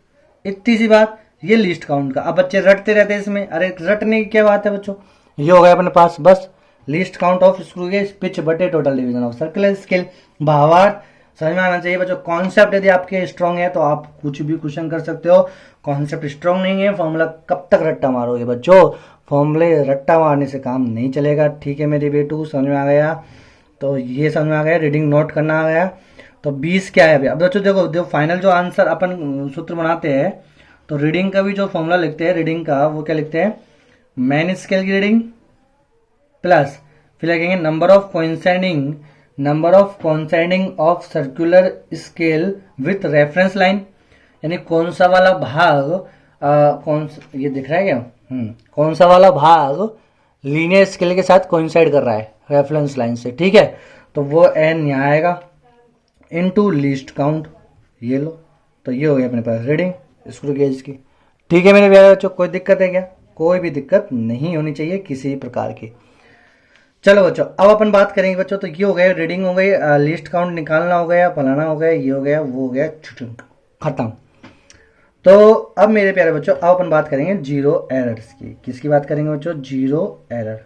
इतनी सी बात, ये लिस्ट काउंट का। अब बच्चे रटते रहते हैं इसमें, अरे रटने की क्या बात है बच्चों, ये हो गया अपने पास, बस least count of screw gauge pitch बटे total division of circular scale. भावार्थ समझ में आना चाहिए बच्चों। कॉन्सेप्ट यदि आपके स्ट्रांग है तो आप कुछ भी क्वेश्चन कर सकते हो। कॉन्सेप्ट स्ट्रांग नहीं है, फॉर्मूला कब तक रट्टा मारोगे बच्चों? फॉर्मूले रट्टा मारने से काम नहीं चलेगा। ठीक है मेरे बेटू, समझ में आ गया? तो ये समझ में आ गया, रीडिंग नोट करना आ गया। तो 20 क्या है अभी? अब बच्चों देखो, जो फाइनल जो आंसर अपन सूत्र बनाते हैं तो रीडिंग का भी जो फॉर्मूला लिखते हैं रीडिंग का, वो क्या लिखते हैं? मैन स्केल की रीडिंग प्लस फिर लिखेंगे number of coinciding of circular scale with reference line. यानी कौन सा वाला भाग ये दिख रहा है क्या? कौन सा वाला भाग लीनियर स्केल के साथ कोइंसाइड कर रहा है रेफरेंस लाइन से। ठीक है, तो वो एन यहाँ आएगा इनटू लीस्ट काउंट। ये लो, तो ये हो गया अपने पास रीडिंग स्क्रू गेज की। ठीक है मेरे प्यारे बच्चों, कोई दिक्कत है क्या? कोई भी दिक्कत नहीं होनी चाहिए किसी भी प्रकार की। चलो बच्चों, अब अपन बात करेंगे बच्चों। तो ये हो गया, रीडिंग हो गई, लिस्ट काउंट निकालना हो गया, फलाना हो गया, ये हो गया, वो हो गया, खत्म। तो अब मेरे प्यारे बच्चों, अब अपन बात करेंगे जीरो एरर्स की। किसकी बात करेंगे बच्चों? Zero error.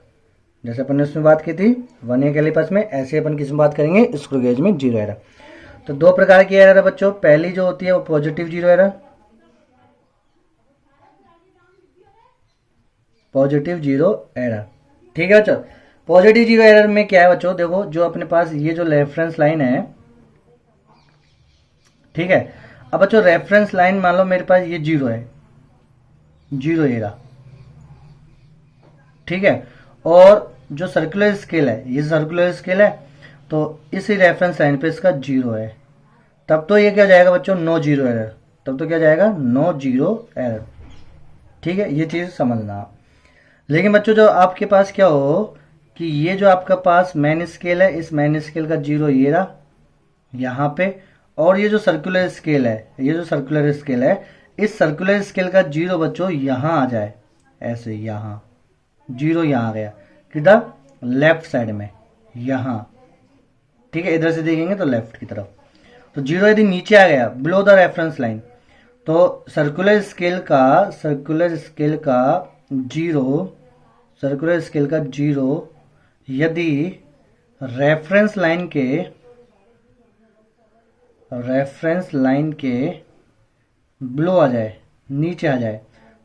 जैसे अपन ने उसमें बात की थी वर्नियर कैलिपर्स में, ऐसे अपन किस में बात करेंगे? स्क्रू गेज में जीरो एरर। तो दो प्रकार की एरर है बच्चों। पहली जो होती है वो positive zero error, positive zero error. ठीक है बच्चों, पॉजिटिव जीरो एरर में क्या है बच्चों? देखो, जो अपने पास ये जो रेफरेंस लाइन है, ठीक है, अब बच्चों रेफरेंस लाइन मान लो मेरे पास ये जीरो है, जीरो ये रहा, ठीक है, और जो सर्कुलर स्केल है, ये सर्कुलर स्केल है, तो इसी रेफरेंस लाइन पे इसका जीरो है, तब तो ये क्या जाएगा बच्चों? No zero error. तब तो क्या जाएगा? No zero error. ठीक है, ये चीज समझना। लेकिन बच्चों जो आपके पास क्या हो कि ये जो आपका पास मैन स्केल है, इस मैन स्केल का जीरो ये रहा यहाँ पे, और ये जो सर्कुलर स्केल है, ये जो सर्कुलर स्केल है, इस सर्कुलर स्केल का जीरो बच्चों यहाँ आ जाए, ऐसे यहाँ जीरो यहाँ आ गया, किधर? लेफ्ट साइड में यहाँ। ठीक है, इधर से देखेंगे तो लेफ्ट की तरफ। तो जीरो यदि नीचे आ गया बिलो द रेफरेंस लाइन, तो सर्कुलर स्केल का जीरो यदि रेफरेंस लाइन के बिलो आ जाए, नीचे आ जाए,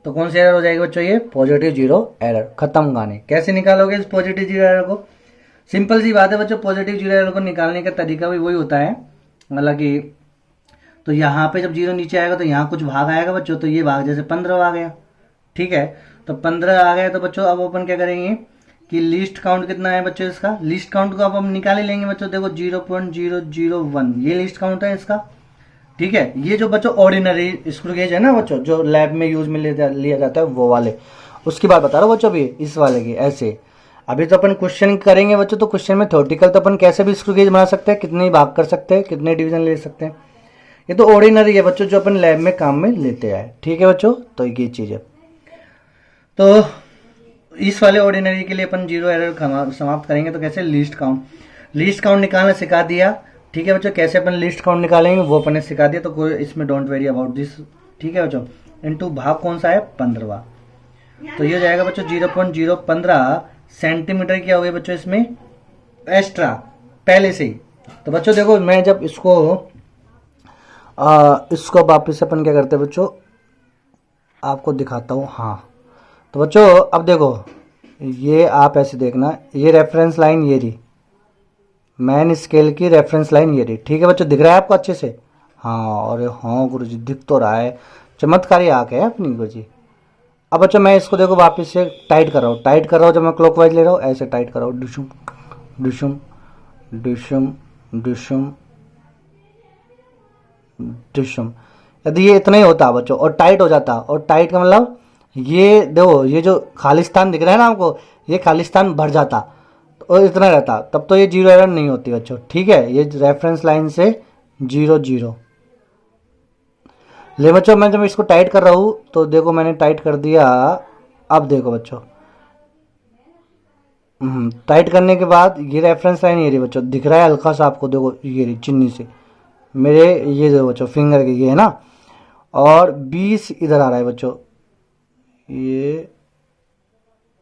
तो कौन सी एरर हो जाएगी बच्चों? ये पॉजिटिव जीरो एरर। खत्म गाने। कैसे निकालोगे इस पॉजिटिव जीरो एरर को? सिंपल सी बात है बच्चों, पॉजिटिव जीरो एरर को निकालने का तरीका भी वही होता है, मतलब कि तो यहाँ पे जब जीरो नीचे आएगा तो यहाँ कुछ भाग आएगा बच्चों, तो ये भाग जैसे 15 आ गया। ठीक है, तो 15 आ गया, तो बच्चों अब अपन क्या करेंगे कि लिस्ट काउंट कितना है बच्चों इसका? लिस्ट काउंट को अब हम निकाल ही लेंगे बच्चों। देखो 0.001 ये लिस्ट काउंट है इसका। ठीक है, ये जो बच्चों ऑर्डिनरी स्क्रू गेज है ना बच्चों, जो लैब में यूज में लिया जाता है वो वाले, उसकी बात बता रहा हूँ बच्चों अभी, इस वाले की। ऐसे अभी तो अपन क्वेश्चन करेंगे बच्चों, तो क्वेश्चन में थ्योरेटिकल तो अपन कैसे भी स्क्रू गेज बना सकते हैं, कितने भाग कर सकते हैं, कितने डिवीजन ले सकते हैं। ये तो ऑर्डिनरी है बच्चों, जो अपन लैब में काम में लेते हैं। ठीक है बच्चों, तो ये चीज है। तो इस वाले ऑर्डिनरी के लिए अपन जीरो एरर समाप्त करेंगे। तो कैसे? लिस्ट काउंट निकालना सिखा दिया। ठीक है बच्चों, कैसे अपन लिस्ट काउंट निकालेंगे वो अपन ने सिखा दिया, तो कोई इसमें डोंट वेरी अबाउट दिस। ठीक है बच्चों, इनटू भाग कौन सा है? 15वां। तो ये हो जाएगा बच्चों 0.015 सेंटीमीटर। क्या हो गया बच्चों इसमें? एक्स्ट्रा पहले से ही। तो बच्चों देखो, मैं जब इसको वापिस अपन क्या करते हैं बच्चों, आपको दिखाता हूँ। हाँ, तो बच्चों अब देखो, ये आप ऐसे देखना, ये रेफरेंस लाइन ये रही, मैन स्केल की रेफरेंस लाइन ये रही। ठीक है बच्चों, दिख रहा है आपको अच्छे से? हाँ, और हाँ गुरु जी दिख तो रहा है, चमत्कारी आंख है अपनी गुरु जी। अब बच्चों मैं इसको देखो वापस से टाइट कर रहा हूँ, जब मैं क्लॉकवाइज ले रहा हूँ ऐसे टाइट कर रहा हूँ, डिशुम डिशुम डिशुम डिशुम डिशुम। यदि ये इतना ही होता बच्चों और टाइट हो जाता, और टाइट का मतलब ये देखो, ये जो खालिस्तान दिख रहा है ना आपको, ये खालिस्तान भर जाता और इतना रहता, तब तो ये जीरो एरर नहीं होती बच्चों। ठीक है, ये रेफरेंस लाइन से 0 ले बच्चों, मैं जब इसको टाइट कर रहा हूं तो देखो मैंने टाइट कर दिया। अब देखो बच्चों, टाइट करने के बाद ये रेफरेंस लाइन ये रही बच्चों, दिख रहा है हल्का सा आपको? देखो ये रही चिन्नी से मेरे, ये देखो बच्चों फिंगर के, ये है ना, और 20 इधर आ रहा है बच्चों, ये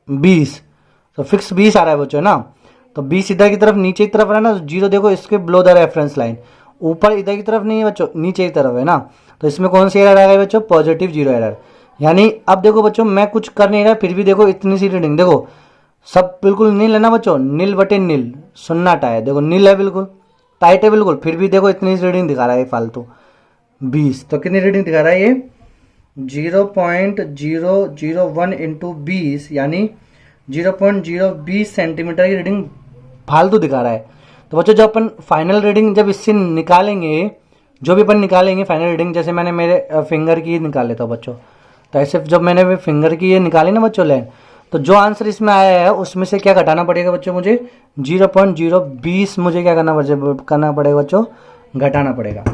20, तो फिक्स 20 आ रहा है बच्चों ना, तो 20 इधर की तरफ नीचे की तरफ है ना, जीरो देखो इसके बिलो द रेफरेंस लाइन, ऊपर इधर की तरफ नहीं है बच्चों, नीचे की तरफ है ना, तो इसमें कौन सी एरर आ गई बच्चों, पॉजिटिव जीरो एरर। यानी अब देखो बच्चों मैं कुछ कर नहीं रहा, फिर भी देखो इतनी सी रीडिंग, देखो सब बिल्कुल नील है ना बच्चों, नील बटे नील, सुन्नाटा है, देखो नील है बिल्कुल, टाइट है बिल्कुल, फिर भी देखो इतनी सी रीडिंग दिखा रहा है फालतू 20। तो कितनी रीडिंग दिखा रहा है ये, 0.001 इंटू 20 यानी 0.020 सेंटीमीटर की रीडिंग फालतू दिखा रहा है। तो बच्चों जब अपन फाइनल रीडिंग जब इससे निकालेंगे, जो भी अपन निकालेंगे फाइनल रीडिंग, जैसे मैंने मेरे फिंगर की निकाल लेता हूँ बच्चों, तो ऐसे जब मैंने फिंगर की ये निकाली ना बच्चों लाइन, तो जो आंसर इसमें आया है उसमें से क्या घटाना पड़ेगा बच्चों, मुझे 0.020 मुझे क्या करना पड़ेगा बच्चों, घटाना पड़ेगा।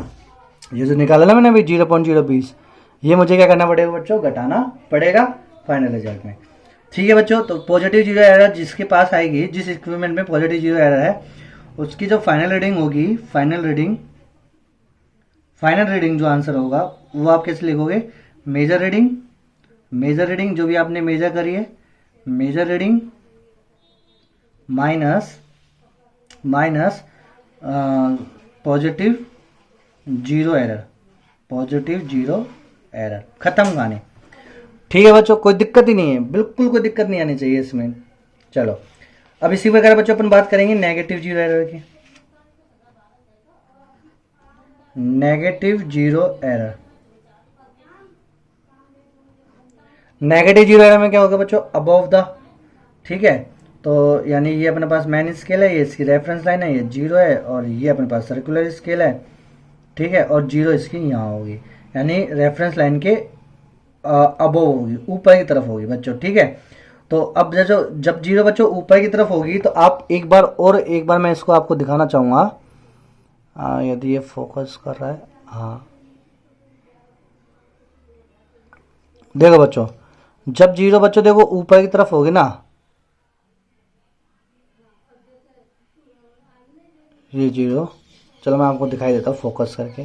ये जो निकाला ना मैंने अभी 0.020, ये मुझे क्या करना पड़ेगा बच्चों, घटाना पड़ेगा फाइनल रिजल्ट में। ठीक है बच्चों, तो पॉजिटिव जीरो एरर जिसके पास आएगी, जिस इक्विपमेंट में पॉजिटिव जीरो एरर है, उसकी जो फाइनल रीडिंग होगी, फाइनल रीडिंग जो आंसर होगा वो आप कैसे लिखोगे, मेजर रीडिंग जो भी आपने मेजर करी है, measure reading minus positive zero error, खत्म कहानी। ठीक है बच्चों, कोई दिक्कत ही नहीं है, बिल्कुल कोई दिक्कत नहीं आनी चाहिए इसमें। चलो अब इसी प्रकार बच्चों अपन बात करेंगे नेगेटिव जीरो एरर की। नेगेटिव जीरो एरर में क्या होगा बच्चों, अबव द, ठीक है, तो यानी ये अपने पास मेन स्केल है, ये इसकी रेफरेंस लाइन है, ये जीरो है, और ये अपने पास सर्कुलर स्केल है, ठीक है, और जीरो इसकी यहाँ होगी, यानी रेफरेंस लाइन के अबव होगी, ऊपर की तरफ होगी बच्चों। ठीक है, तो अब जब जीरो बच्चों ऊपर की तरफ होगी, तो आप एक बार मैं इसको आपको दिखाना चाहूँगा, यदि ये फोकस कर रहा है, हाँ देखो बच्चों, जब जीरो बच्चों देखो ऊपर की तरफ होगी ना, ये जीरो, चलो मैं आपको दिखाई देता हूँ फोकस करके,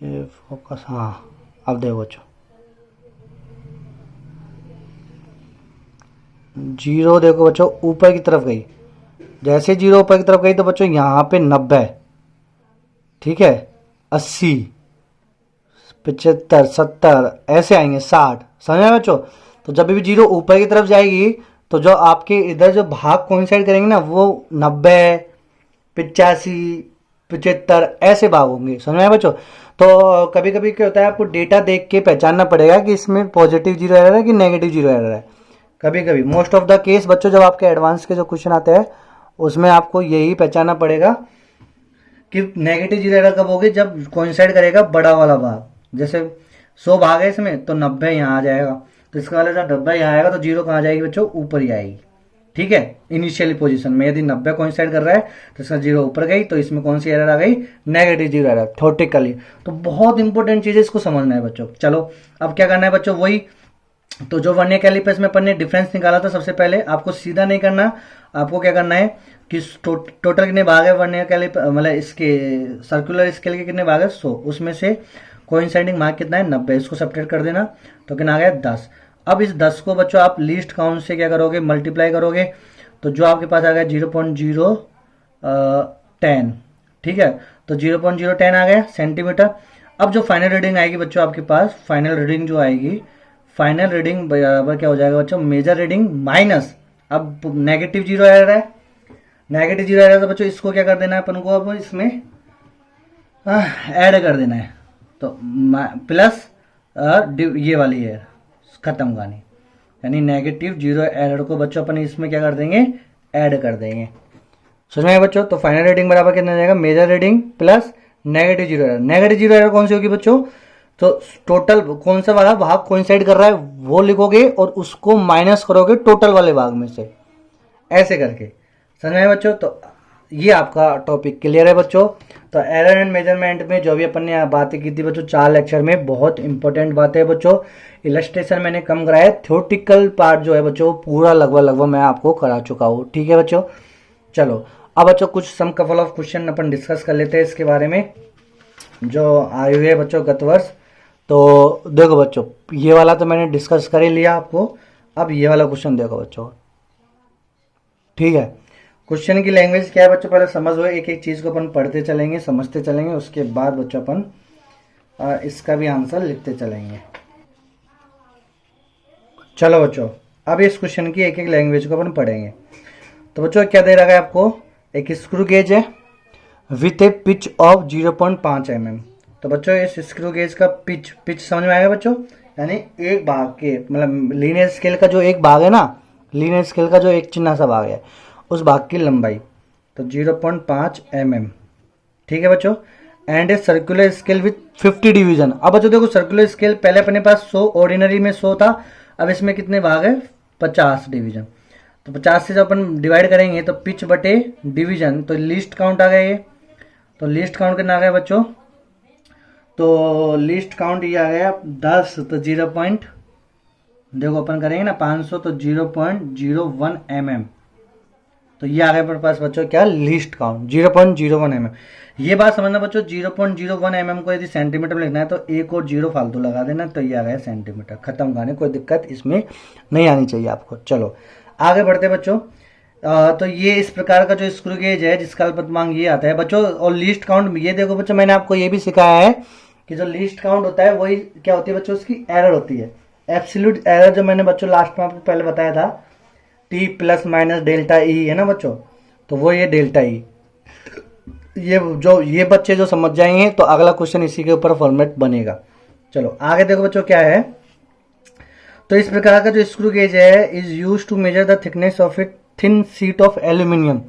ये फोकस, हाँ अब देखो बच्चों, जीरो देखो बच्चों ऊपर की तरफ गई, जैसे जीरो ऊपर की तरफ गई तो बच्चों यहाँ पे 90, ठीक है, 80, 75, 70 ऐसे आएंगे, 60, समझ में बच्चों। तो जब भी जीरो ऊपर की तरफ जाएगी तो जो आपके इधर जो भाग कोइंसाइड करेंगे ना, वो 90, 85, 75 ऐसे भाग होंगे, समझ में बच्चों। तो कभी कभी क्या होता है, आपको डेटा देख के पहचानना पड़ेगा कि इसमें पॉजिटिव जीरो एरर है कि नेगेटिव जीरो एरर है। कभी कभी मोस्ट ऑफ द केस बच्चों जब आपके एडवांस के जो क्वेश्चन आते हैं उसमें आपको यही पहचानना पड़ेगा कि नेगेटिव जीरो एरर कब होगी, जब कोइंसाइड करेगा बड़ा वाला भाग, जैसे 100 भाग है इसमें तो 90 यहाँ आ जाएगा, तो इसका वाला जब 90 यहाँ आएगा तो जीरो कहाँ जाएगी बच्चों, ऊपर ही आएगी। ठीक है, इनिशियली पोजीशन में यदि 90 कोइंसाइड कर रहा है तो इसका जीरो ऊपर गई, तो इसमें कौन सी एरर आ गई, नेगेटिव जीरो एरर, थ्योरेटिकली। तो बहुत इंपॉर्टेंट चीज है, इसको समझना है बच्चों। चलो अब क्या करना है बच्चों, वही तो जो वर्नियर कैलिपर्स में अपन ने डिफरेंस निकाला था, सबसे पहले आपको सीधा नहीं करना, आपको क्या करना है कि टोटल कितने भाग है वर्नियर कैलिपर, मतलब इसके सर्कुलर स्केल के कितने भाग है 100, उसमें से कोइंसाइडिंग मार्क कितना है 90, इसको सब्ट्रैक्ट कर देना, तो कितना आ गया 10। अब इस 10 को बच्चों आप लीस्ट काउंट से क्या करोगे, मल्टीप्लाई करोगे, तो जो आपके पास आ गया 0.010, ठीक है, तो 0.010 आ गया सेंटीमीटर। अब जो फाइनल रीडिंग आएगी बच्चों आपके पास, फाइनल रीडिंग जो आएगी, फाइनल रीडिंग बराबर क्या हो जाएगा बच्चों, मेजर रीडिंग माइनस, अब नेगेटिव जीरो एरर है, नेगेटिव जीरो एरर, तो बच्चों इसको क्या कर देना है अपन को, अब इसमें ऐड कर देना है, तो प्लस ये वाली एरर, खत्म कहानी। यानी नेगेटिव जीरो एरर को बच्चों अपन इसमें क्या कर देंगे, ऐड कर देंगे, समझ में बच्चों। तो फाइनल रीडिंग बराबर कितना जाएगा, measure reading plus negative zero error. Negative zero error कौन सी होगी बच्चों, तो टोटल कौन सा वाला भाग कोइंसाइड कर रहा है वो लिखोगे और उसको माइनस करोगे टोटल वाले भाग में से, ऐसे करके, समझ में बच्चों। तो ये आपका टॉपिक क्लियर है बच्चों। तो एरर एंड मेजरमेंट में जो भी अपन ने बातें की थी बच्चों 4 लेक्चर में, बहुत इंपॉर्टेंट बातें है बच्चों। इलस्ट्रेशन मैंने कम कराया, थ्योरेटिकल पार्ट जो है बच्चों पूरा लगभग मैं आपको करा चुका हूँ, ठीक है बच्चों। चलो अब बच्चों कुछ सम कपल ऑफ क्वेश्चन अपन डिस्कस कर लेते हैं इसके बारे में। जो आई हुई है बच्चों गत वर्ष। तो देखो बच्चों, ये वाला तो मैंने डिस्कस कर ही लिया आपको। अब ये वाला क्वेश्चन देखो बच्चों, ठीक है। क्वेश्चन की लैंग्वेज क्या है बच्चों, पहले समझ लो, एक एक चीज को अपन पढ़ते चलेंगे, समझते चलेंगे, उसके बाद बच्चों अपन इसका भी आंसर लिखते चलेंगे। चलो बच्चों, अब इस क्वेश्चन की एक एक लैंग्वेज को अपन पढ़ेंगे। तो बच्चों क्या दे रखा है आपको, एक स्क्रू गेज है with A pitch of 0.5 mm। तो बच्चों इस स्क्रू गेज का पिच समझ में आएगा बच्चों, यानी एक भाग के, मतलब लीनियर स्केल का जो एक भाग है ना, लीनियर स्केल का जो एक चिन्ह सा भाग है, उस भाग की लंबाई, तो 0.5 mm, ठीक है बच्चों। And a circular scale with 50 division. अब बच्चों देखो, सर्कुलर स्केल पहले अपने पास 100, ऑर्डिनरी में 100 था, अब इसमें कितने भाग है, 50 डिवीजन। तो 50 से जब अपन डिवाइड करेंगे तो पिच बटे डिवीजन, तो लीस्ट काउंट आ गया ये। तो लीस्ट काउंट कितना आ गया बच्चों, तो लीस्ट काउंट ये आ गया 10, तो 0. देखो अपन करेंगे ना 500, तो 0.01 mm। तो ये आ गया अपने पास बच्चों क्या, लीस्ट काउंट 0.01 mm। ये बात समझना बच्चों, 0.01 mm को यदि सेंटीमीटर में लिखना है तो एक और जीरो फालतू लगा देना, तो ये आ गया सेंटीमीटर। खत्म कहानी, कोई दिक्कत इसमें नहीं आनी चाहिए आपको। चलो आगे बढ़ते बच्चों। तो ये इस प्रकार का जो स्क्रू गेज है जिसका अल्पतमांक ये आता है बच्चों। और लीस्ट काउंट, ये देखो बच्चों, मैंने आपको ये भी सिखाया है कि जो लीस्ट काउंट होता है वही क्या होती है बच्चों, उसकी एरर होती है, एब्सोल्यूट एरर, जो मैंने बच्चों लास्ट में आपको पहले बताया था, T plus minus delta E है ना बच्चों, तो वो ये डेल्टा ई। ये बच्चे जो समझ जाएंगे तो अगला क्वेश्चन इसी के ऊपर फॉर्मेट बनेगा। चलो आगे देखो बच्चों क्या है। तो इस प्रकार का जो स्क्रू गेज है is use to measure the thickness of a thin sheet of aluminium.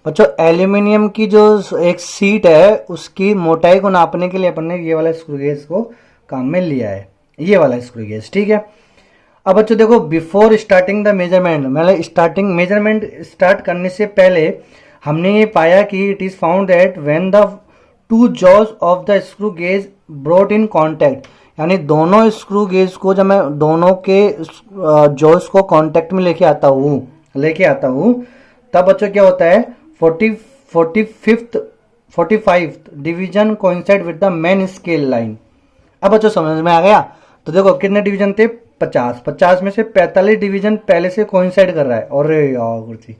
बच्चों एल्यूमिनियम की जो एक सीट है उसकी मोटाई को नापने के लिए अपन ने ये वाला स्क्रू गेज को काम में लिया है, ये वाला स्क्रू गेज, ठीक है। अब बच्चों देखो, बिफोर स्टार्टिंग द मेजरमेंट, मतलब स्टार्टिंग मेजरमेंट स्टार्ट करने से पहले हमने ये पाया कि it is found that when the two jaws of the screw gauge brought in contact, यानी दोनों स्क्रू गेज को जब मैं दोनों के जॉज को कांटेक्ट में लेके आता हूँ तब बच्चों क्या होता है, 45th division coincide with the main scale line. अब बच्चों समझ में आ गया। तो देखो कितने डिवीजन थे, 50 में से 45 डिवीजन पहले से कोइंसाइड कर रहा है। और यार गुरुजी,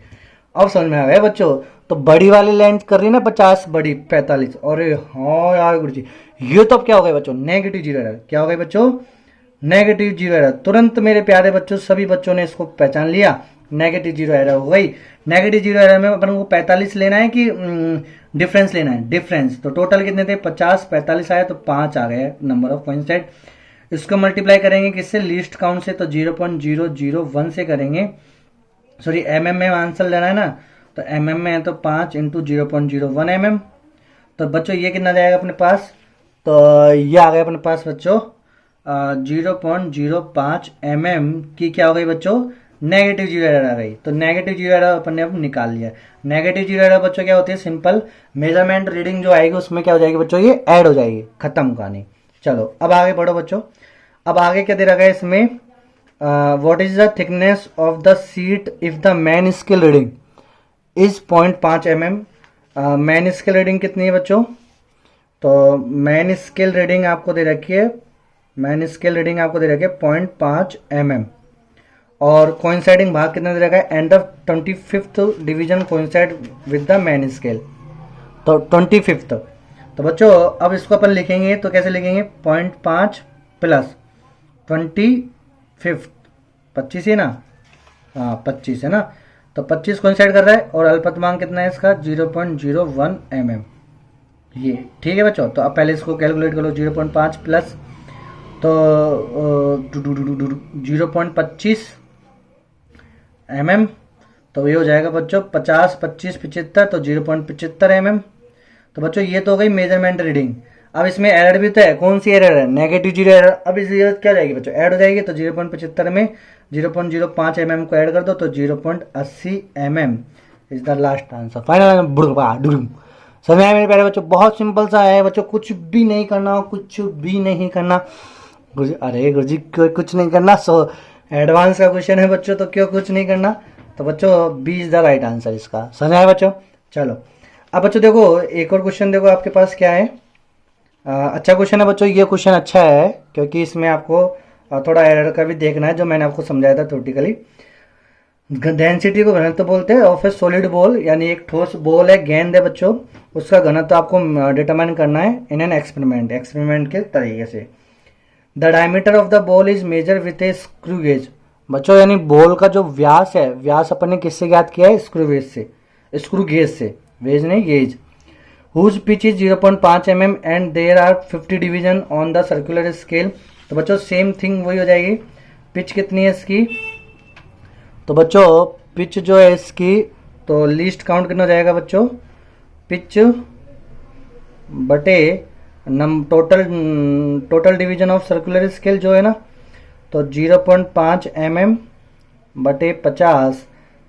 अब समझ में आ गया बच्चों। तो बड़ी वाली लेंथ कर रही है ना 50, बड़ी 45, और हाँ यार गुरुजी, ये तो अब क्या हो गया बच्चों, नेगेटिव जीरो एरर। क्या हो गया बच्चों, नेगेटिव जीरो एरर। तुरंत मेरे प्यारे बच्चों सभी बच्चों ने इसको पहचान लिया, नेगेटिव जीरो एरर हो गई। नेगेटिव जीरो एरर में अपन को 45 लेना है कि डिफरेंस लेना है, डिफरेंस। तो टोटल कितने थे, 50, 45 आया, तो 5 आ गया नंबर ऑफ कोइंसाइड। इसको मल्टीप्लाई करेंगे किससे, लीस्ट काउंट से, तो 0.001 से करेंगे। सॉरी mm में आंसर लेना है ना, तो mm में है तो 5 इंटू 0.01 mm। तो बच्चों ये कितना जाएगा अपने पास, तो ये आ गया अपने पास बच्चों 0.05 mm की क्या हो गई बच्चों, नेगेटिव जीरो एरर आ गई। तो नेगेटिव जीरो एरर अपन ने अब निकाल लिया। नेगेटिव जीरो एरर बच्चों क्या होती है, सिंपल मेजरमेंट रीडिंग जो आएगी उसमें क्या हो जाएगी बच्चों, ये ऐड हो जाएगी, खत्म कहानी। चलो अब आगे बढ़ो बच्चों। अब आगे क्या दे रखा है इसमें, what is the thickness of the seat if the main scale reading is 0.5 mm। Main scale reading कितनी है बच्चों, तो मैन स्केल रीडिंग आपको दे रखी है, 0.5 mm। और कोइंसाइडिंग भाग कितना दे रखा है, end of 25th division coincide with the main scale, तो 25th। तो बच्चों अब इसको अपन लिखेंगे तो कैसे लिखेंगे, 0.5 प्लस 25, 25 है ना, हाँ 25 है ना, तो 25 कोइंसाइड कर रहा है। और अल्पतमांक कितना है इसका, 0.01 mm, ये ठीक है बच्चों। तो अब पहले इसको कैलकुलेट कर लो, 0.5 प्लस तो 0.25 mm, तो ये हो जाएगा बच्चों 50, 25, 75, तो 0.75 mm। तो बच्चों ये तो हो गई मेजरमेंट रीडिंग। अब इसमें एरर भी तो है, कौन सी एरर है, नेगेटिव जीरो एरर। अब इस एरर क्या जाएगी बच्चों, ऐड हो जाएगी। तो 0.75 में 0.05 mm को ऐड कर दो, तो 0.80 mm is the last answer. Final समझ आया मेरे प्यारे बच्चों, बहुत सिंपल सा है बच्चों, कुछ भी नहीं करना, कुछ भी नहीं करना। अरे गुरुजी कुछ नहीं करना, सो एडवांस का क्वेश्चन है बच्चों, तो क्यों कुछ नहीं करना। तो बच्चों B is the right answer इसका, समझ आया बच्चों। चलो अब बच्चों देखो एक और क्वेश्चन, देखो आपके पास क्या है, अच्छा क्वेश्चन है बच्चों, ये क्वेश्चन अच्छा है क्योंकि इसमें आपको थोड़ा एरर का भी देखना है, जो मैंने आपको समझाया था थ्योरेटिकली। डेंसिटी को घनत्व बोलते हैं, और फिर सॉलिड बॉल यानी एक ठोस बॉल है, गेंद है बच्चों, उसका घनत्व आपको डिटरमाइन करना है इन एन एक्सपेरिमेंट के तरीके से। The diameter of the ball is measure with a screw gauge. बच्चों यानी बॉल का जो व्यास है, व्यास अपन ने किससे ज्ञात किया है? स्क्रू गेज से, स्क्रू गेज से, वेज नहीं gauge. Whose pitch is 0.5 mm and there are 50 division on the circular scale. तो बच्चों सेम थिंग वही हो जाएगी। पिच कितनी है इसकी? तो बच्चों पिच जो है इसकी, तो लीस्ट काउंट कितना हो जाएगा बच्चों? पिच बटे total division of circular scale जो है ना, तो 0.5 mm बटे 50।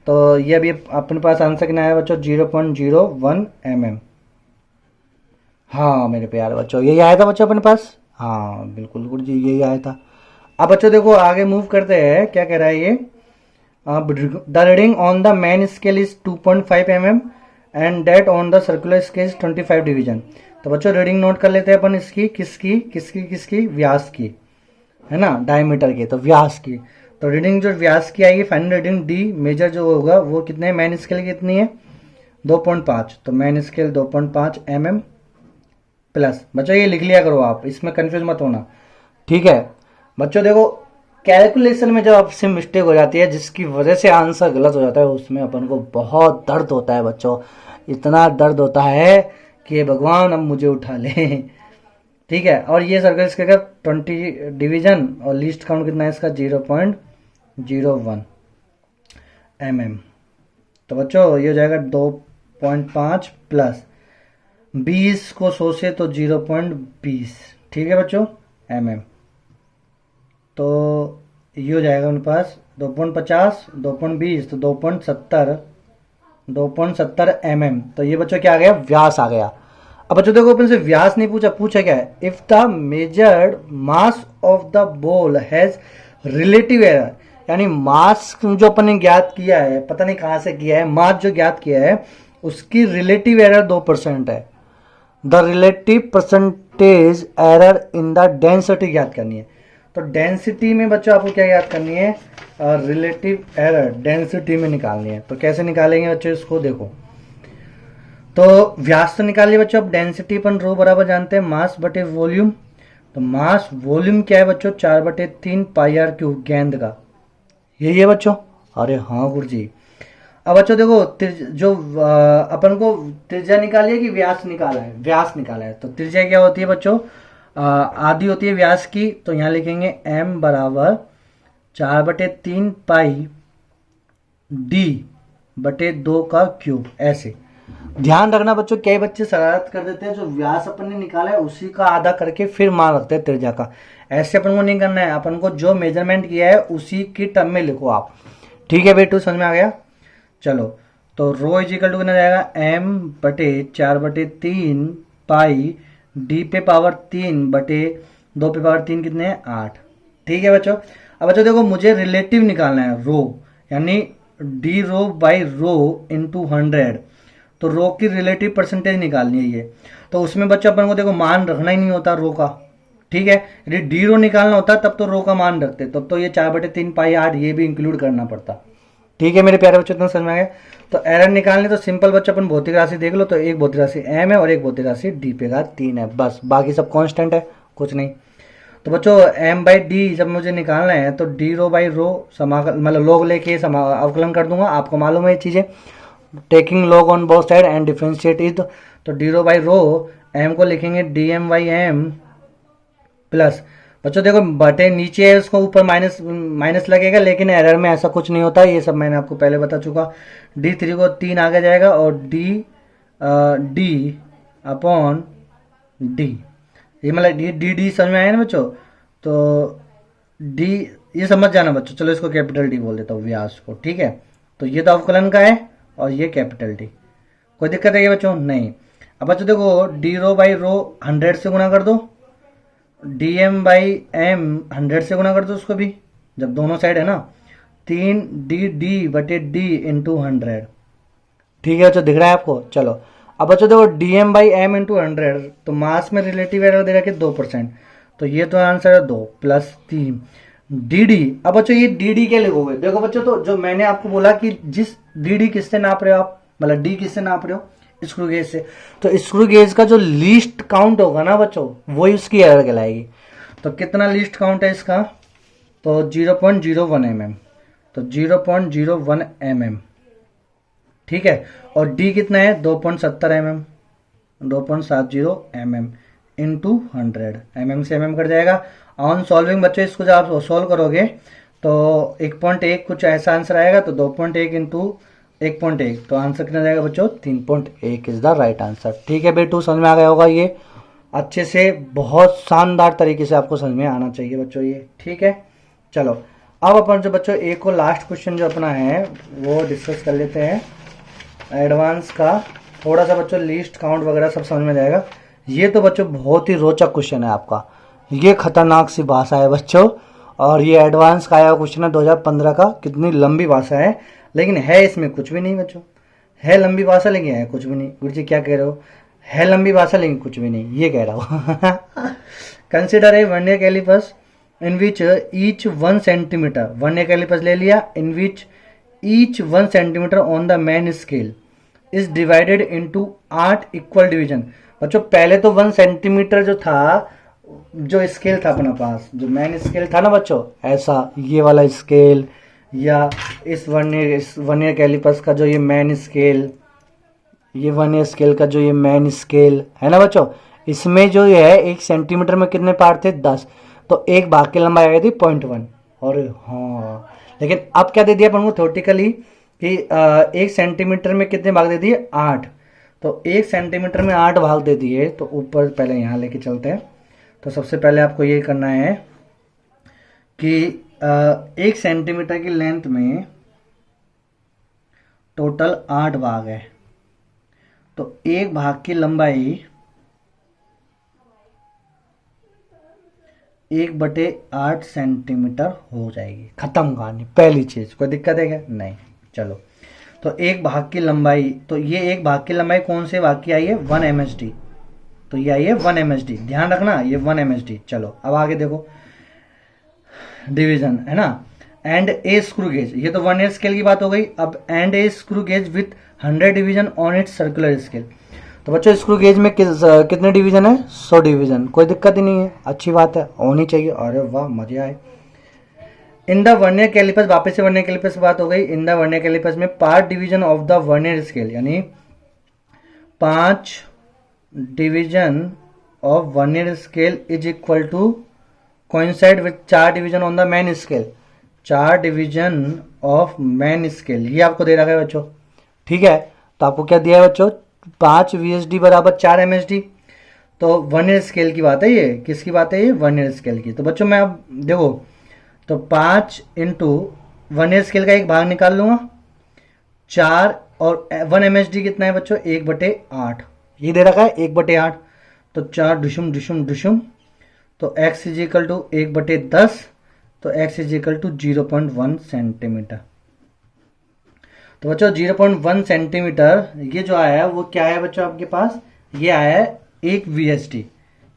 तो ये अभी अपने पास आंसर कितना है बच्चों? 0.01 mm। हाँ मेरे प्यारे बच्चों, यही आया था बच्चों अपने पास। हाँ बिल्कुल गुरु जी, यही आया था। अब बच्चों देखो आगे मूव करते हैं, क्या कह रहा है ये? The reading on the main scale is 2.5 mm and that on the circular scale is 25 division. तो बच्चों रीडिंग नोट कर लेते हैं अपन इसकी, किसकी? व्यास की, है ना, डायमीटर की, तो व्यास की। तो रीडिंग जो व्यास की आएगी, फाइनल रीडिंग डी मेजर जो होगा वो कितने? मेन स्केल कितनी है? 2.5। तो मेन स्केल 2.5 mm प्लस, बच्चों ये लिख लिया करो आप, इसमें कंफ्यूज मत होना, ठीक है बच्चों। देखो कैलकुलेशन में जब आपसे मिस्टेक हो जाती है जिसकी वजह से आंसर गलत हो जाता है, उसमें अपन को बहुत दर्द होता है बच्चों। इतना दर्द होता है कि भगवान अब मुझे उठा ले ठीक है। और ये सर्कल इसका 20 डिवीजन और लीस्ट काउंट कितना है इसका? 0.01 mm। तो बच्चों ये हो जाएगा 2.5 प्लस 20 को 100 से, तो 0.20, ठीक है बच्चों, mm। तो ये हो जाएगा उनके पास 2.50, 2.20, तो 2.70 mm। तो ये बच्चों क्या आ गया? व्यास आ गया। अब बच्चों देखो अपन से व्यास नहीं पूछा क्या है? If the measured mass of the ball has relative error, यानी मास जो अपन ने ज्ञात किया है, पता नहीं कहां से किया है, मास जो ज्ञात किया है उसकी रिलेटिव एरर 2% है। The relative percentage error in the density ज्ञात करनी है। तो डेंसिटी में बच्चों आपको क्या याद करनी है? रिलेटिव एरर डेंसिटी में निकालनी है। तो कैसे निकालेंगे बच्चों इसको? देखो, तो व्यास तो निकाल लिया बच्चों। अब डेंसिटी अपन रो बराबर जानते हैं मास बटे वॉल्यूम। तो मास वॉल्यूम क्या है बच्चों? 4/3 πr³ गेंद का, यही है बच्चों। अरे हाँ गुरु जी। अब बच्चों देखो जो अपन को त्रिज्या निकाली है कि व्यास निकाला है? व्यास निकाला है। तो त्रिज्या क्या होती है बच्चों? आधी होती है व्यास की। तो यहां लिखेंगे m बराबर 4/3 πd/2 ऐसे। ध्यान रखना बच्चों, कई बच्चे शरारत कर देते हैं, जो व्यास अपन ने निकाला है उसी का आधा करके फिर मान रखते हैं त्रिज्या का। ऐसे अपन को नहीं करना है, अपन को जो मेजरमेंट किया है उसी की टर्म में लिखो आप, ठीक है बेटू? समझ में आ गया? चलो, तो रो इजिकल टू कितना जाएगा? m/4/3 पाई d पे पावर 3/2 पे पावर 3 कितने हैं? 8, ठीक है बच्चों। अब बच्चों देखो मुझे रिलेटिव निकालना है, रो यानी d rho by rho into 100। तो रो की रिलेटिव परसेंटेज निकालनी है ये। तो उसमें बच्चों अपन को देखो मान रखना ही नहीं होता रो का, ठीक है। यदि डी रो निकालना होता तब तो रो का मान रखते, तब तो ये 4/3 π/8 ये भी इंक्लूड करना पड़ता, ठीक है मेरे प्यारे बच्चों? इतना समझ में आ गया? तो एरर निकालने तो सिंपल बच्चों अपन भौतिक राशि देख लो। तो एक भौतिक राशि m है और एक भौतिक राशि d पे का 3 है, बस बाकी सब कांस्टेंट है, कुछ नहीं। तो बच्चों m/d जब मुझे निकालना है तो d रो बाई रो समाकल मतलब लोग लेके अवकलन कर दूंगा, आपको मालूम है ये चीजें। Taking log on both side and differentiate is, तो d rho by rho m को लिखेंगे dm/m प्लस, बच्चों देखो बटे नीचे है उसको ऊपर माइनस लगेगा, लेकिन एरर में ऐसा कुछ नहीं होता, ये सब मैंने आपको पहले बता चुका। d3 को 3 आगे जाएगा और d/d, ये मतलब डी समझ में आया ना बच्चों? तो d ये समझ जाना बच्चों। चलो इसको कैपिटल D बोल देता हूँ व्यास को, ठीक है। तो ये तो अवकलन का है और ये कैपिटल D, कोई दिक्कत है क्या बच्चों? नहीं। अब बच्चों देखो डी रो बाई रो 100 से गुना कर दो, dm/m 100 से गुना कर दो उसको भी, जब दोनों साइड है ना, 3d/d इंटू 100, ठीक है बच्चों? दिख रहा है आपको? चलो अब बच्चों देखो dm बाई एम इंटू 100, तो मास में रिलेटिव एरर दे रखा है 2%, तो ये तो आंसर है 2 प्लस 3 डी। अब बच्चों ये डी क्या लिखोगे, देखो बच्चों तो जो मैंने आपको बोला कि जिस डी किससे नाप रहे हो आप, मतलब डी किससे नाप रहे हो, स्क्रू गेज से, तो स्क्रू गेज का जो लीस्ट काउंट होगा ना बच्चों वही उसकी एरर कहलाएगी। तो कितना लीस्ट काउंट है इसका, तो 0.01 mm, तो 0.01 mm, ठीक है। और डी कितना है 2.70 mm, 2.70 mm इंटू 100, mm से mm कट जाएगा। ऑन सॉल्विंग बच्चों इसको जब आप सॉल्व करोगे तो 1.1 कुछ ऐसा आंसर आएगा, तो 2.1 इंटू 1.1, तो आंसर कितना जाएगा बच्चों 3.1 इज द राइट आंसर। ठीक है बेटू, समझ में आ गया होगा ये अच्छे से, बहुत शानदार तरीके से आपको समझ में आना चाहिए बच्चों ये, ठीक है। चलो अब अपन जो बच्चों एक और लास्ट क्वेश्चन जो अपना है वो डिस्कस कर लेते हैं एडवांस का, थोड़ा सा बच्चों लिस्ट काउंट वगैरह सब समझ में जाएगा। ये तो बच्चों बहुत ही रोचक क्वेश्चन है आपका, ये खतरनाक सी भाषा है बच्चों, और ये एडवांस का आया क्वेश्चन है 2015 का। कितनी लंबी भाषा है, लेकिन है इसमें कुछ भी नहीं बच्चों, है लंबी भाषा लेकिन है कुछ भी नहीं। गुरु जी क्या कह रहे हो, है लंबी भाषा लेकिन कुछ भी नहीं, ये कह रहा हूँ। Consider a vernier callipers in which each 1 centimetre, vernier callipers ले लिया, in which each 1 centimetre on the main scale is divided into 8 equal division. बच्चों पहले तो 1 सेंटीमीटर जो था, जो स्केल था अपना पास, जो मैन स्केल था ना बच्चों, ऐसा ये वाला स्केल, या इस वर्नियर कैलिपर्स का जो ये मैन स्केल, ये वर्नियर स्केल का जो ये मैन स्केल है ना बच्चों, इसमें जो ये है 1 सेंटीमीटर में कितने पार्ट थे 10, तो एक भाग की लंबाई आई थी 0.1। और हाँ लेकिन अब क्या दे दिया अपन को थ्योरेटिकली कि 1 सेंटीमीटर में कितने भाग दे दिए 8, तो 1 सेंटीमीटर में 8 भाग दे दिए, तो ऊपर पहले यहाँ लेके चलते हैं। तो सबसे पहले आपको ये करना है कि 1 सेंटीमीटर की लेंथ में टोटल 8 भाग है, तो एक भाग की लंबाई 1/8 सेंटीमीटर हो जाएगी, खत्म कहानी। पहली चीज, कोई दिक्कत है क्या, नहीं। चलो तो एक भाग की लंबाई, तो ये एक भाग की लंबाई कौन से भाग की आई है 1 MSD, तो ये आई है 1 MSD, ध्यान रखना ये 1 MSD। चलो अब आगे देखो डिवीजन है ना, एंड ए स्क्रू गेज, ये तो वर्नियर स्केल की बात हो गई। अब and A screw gauge with 100 division on it's circular scale, तो बच्चों स्क्रू गेज में कितने डिवीजन है 100 डिवीजन, कोई दिक्कत ही नहीं है, अच्छी बात है, होनी चाहिए। अरे वाह मजे आए। इन द वर्नियर कैलिपर्स, वापस से वर्नियर कैलिपर्स की बात हो गई। इन द वर्नियर कैलिपर्स में part division of the vernier scale, यानी 5 division of vernier scale is equal to coincide with 4 division on the main scale, 4 division of main scale, ये आपको दे रखा है बच्चों, ठीक है। तो आपको क्या दिया है बच्चों 5 VSD बराबर 4 MSD, तो वर्नियर स्केल की बात है ये, किसकी बात है ये वर्नियर स्केल की। तो बच्चों मैं अब देखो, तो 5 इंटू वर्नियर स्केल का एक भाग निकाल लूंगा 4, और 1 MSD कितना है बच्चों 1/8, ये दे रखा है 1/8, तो 4 डिशुम डिशुम डिशुम, तो x इज इक्वल टू 1/10, तो x is equal to 0.1 centimetre. तो बच्चों 0.1 सेंटीमीटर ये जो आया है वो क्या है बच्चों आपके पास, ये आया है 1 VSD,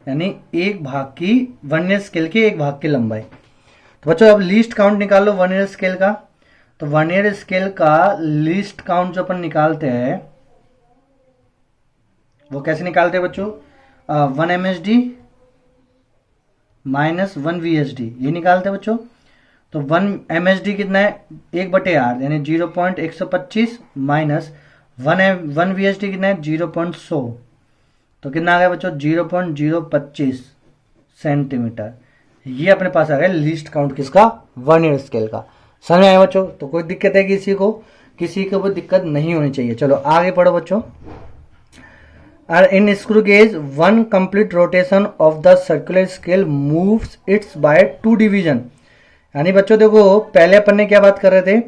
यानी एक भाग की वर्नियर स्केल की एक भाग की लंबाई। तो बच्चों अब लीस्ट काउंट निकाल लो वर्नियर स्केल का, तो वर्नियर स्केल का लीस्ट काउंट जो अपन निकालते हैं वो कैसे निकालते हैं बच्चों, 1 MSD माइनस 1 VSD, ये निकालते हैं बच्चों। तो 1 MSD कितना है 1/8, यानी 0.125 माइनस 1 VSD कितना है 0.100, तो कितना आ गया बच्चों 0.025 सेंटीमीटर। ये अपने पास आ गया लीस्ट काउंट किसका, वर्नियर स्केल का। समझ में आया बच्चों, तो कोई दिक्कत है किसी को कोई दिक्कत नहीं होनी चाहिए। चलो आगे पढ़ो बच्चों। In screw gauge 1 complete rotation of the circular scale moves its by 2 division, यानी बच्चों देखो पहले अपन ने क्या बात कर रहे थे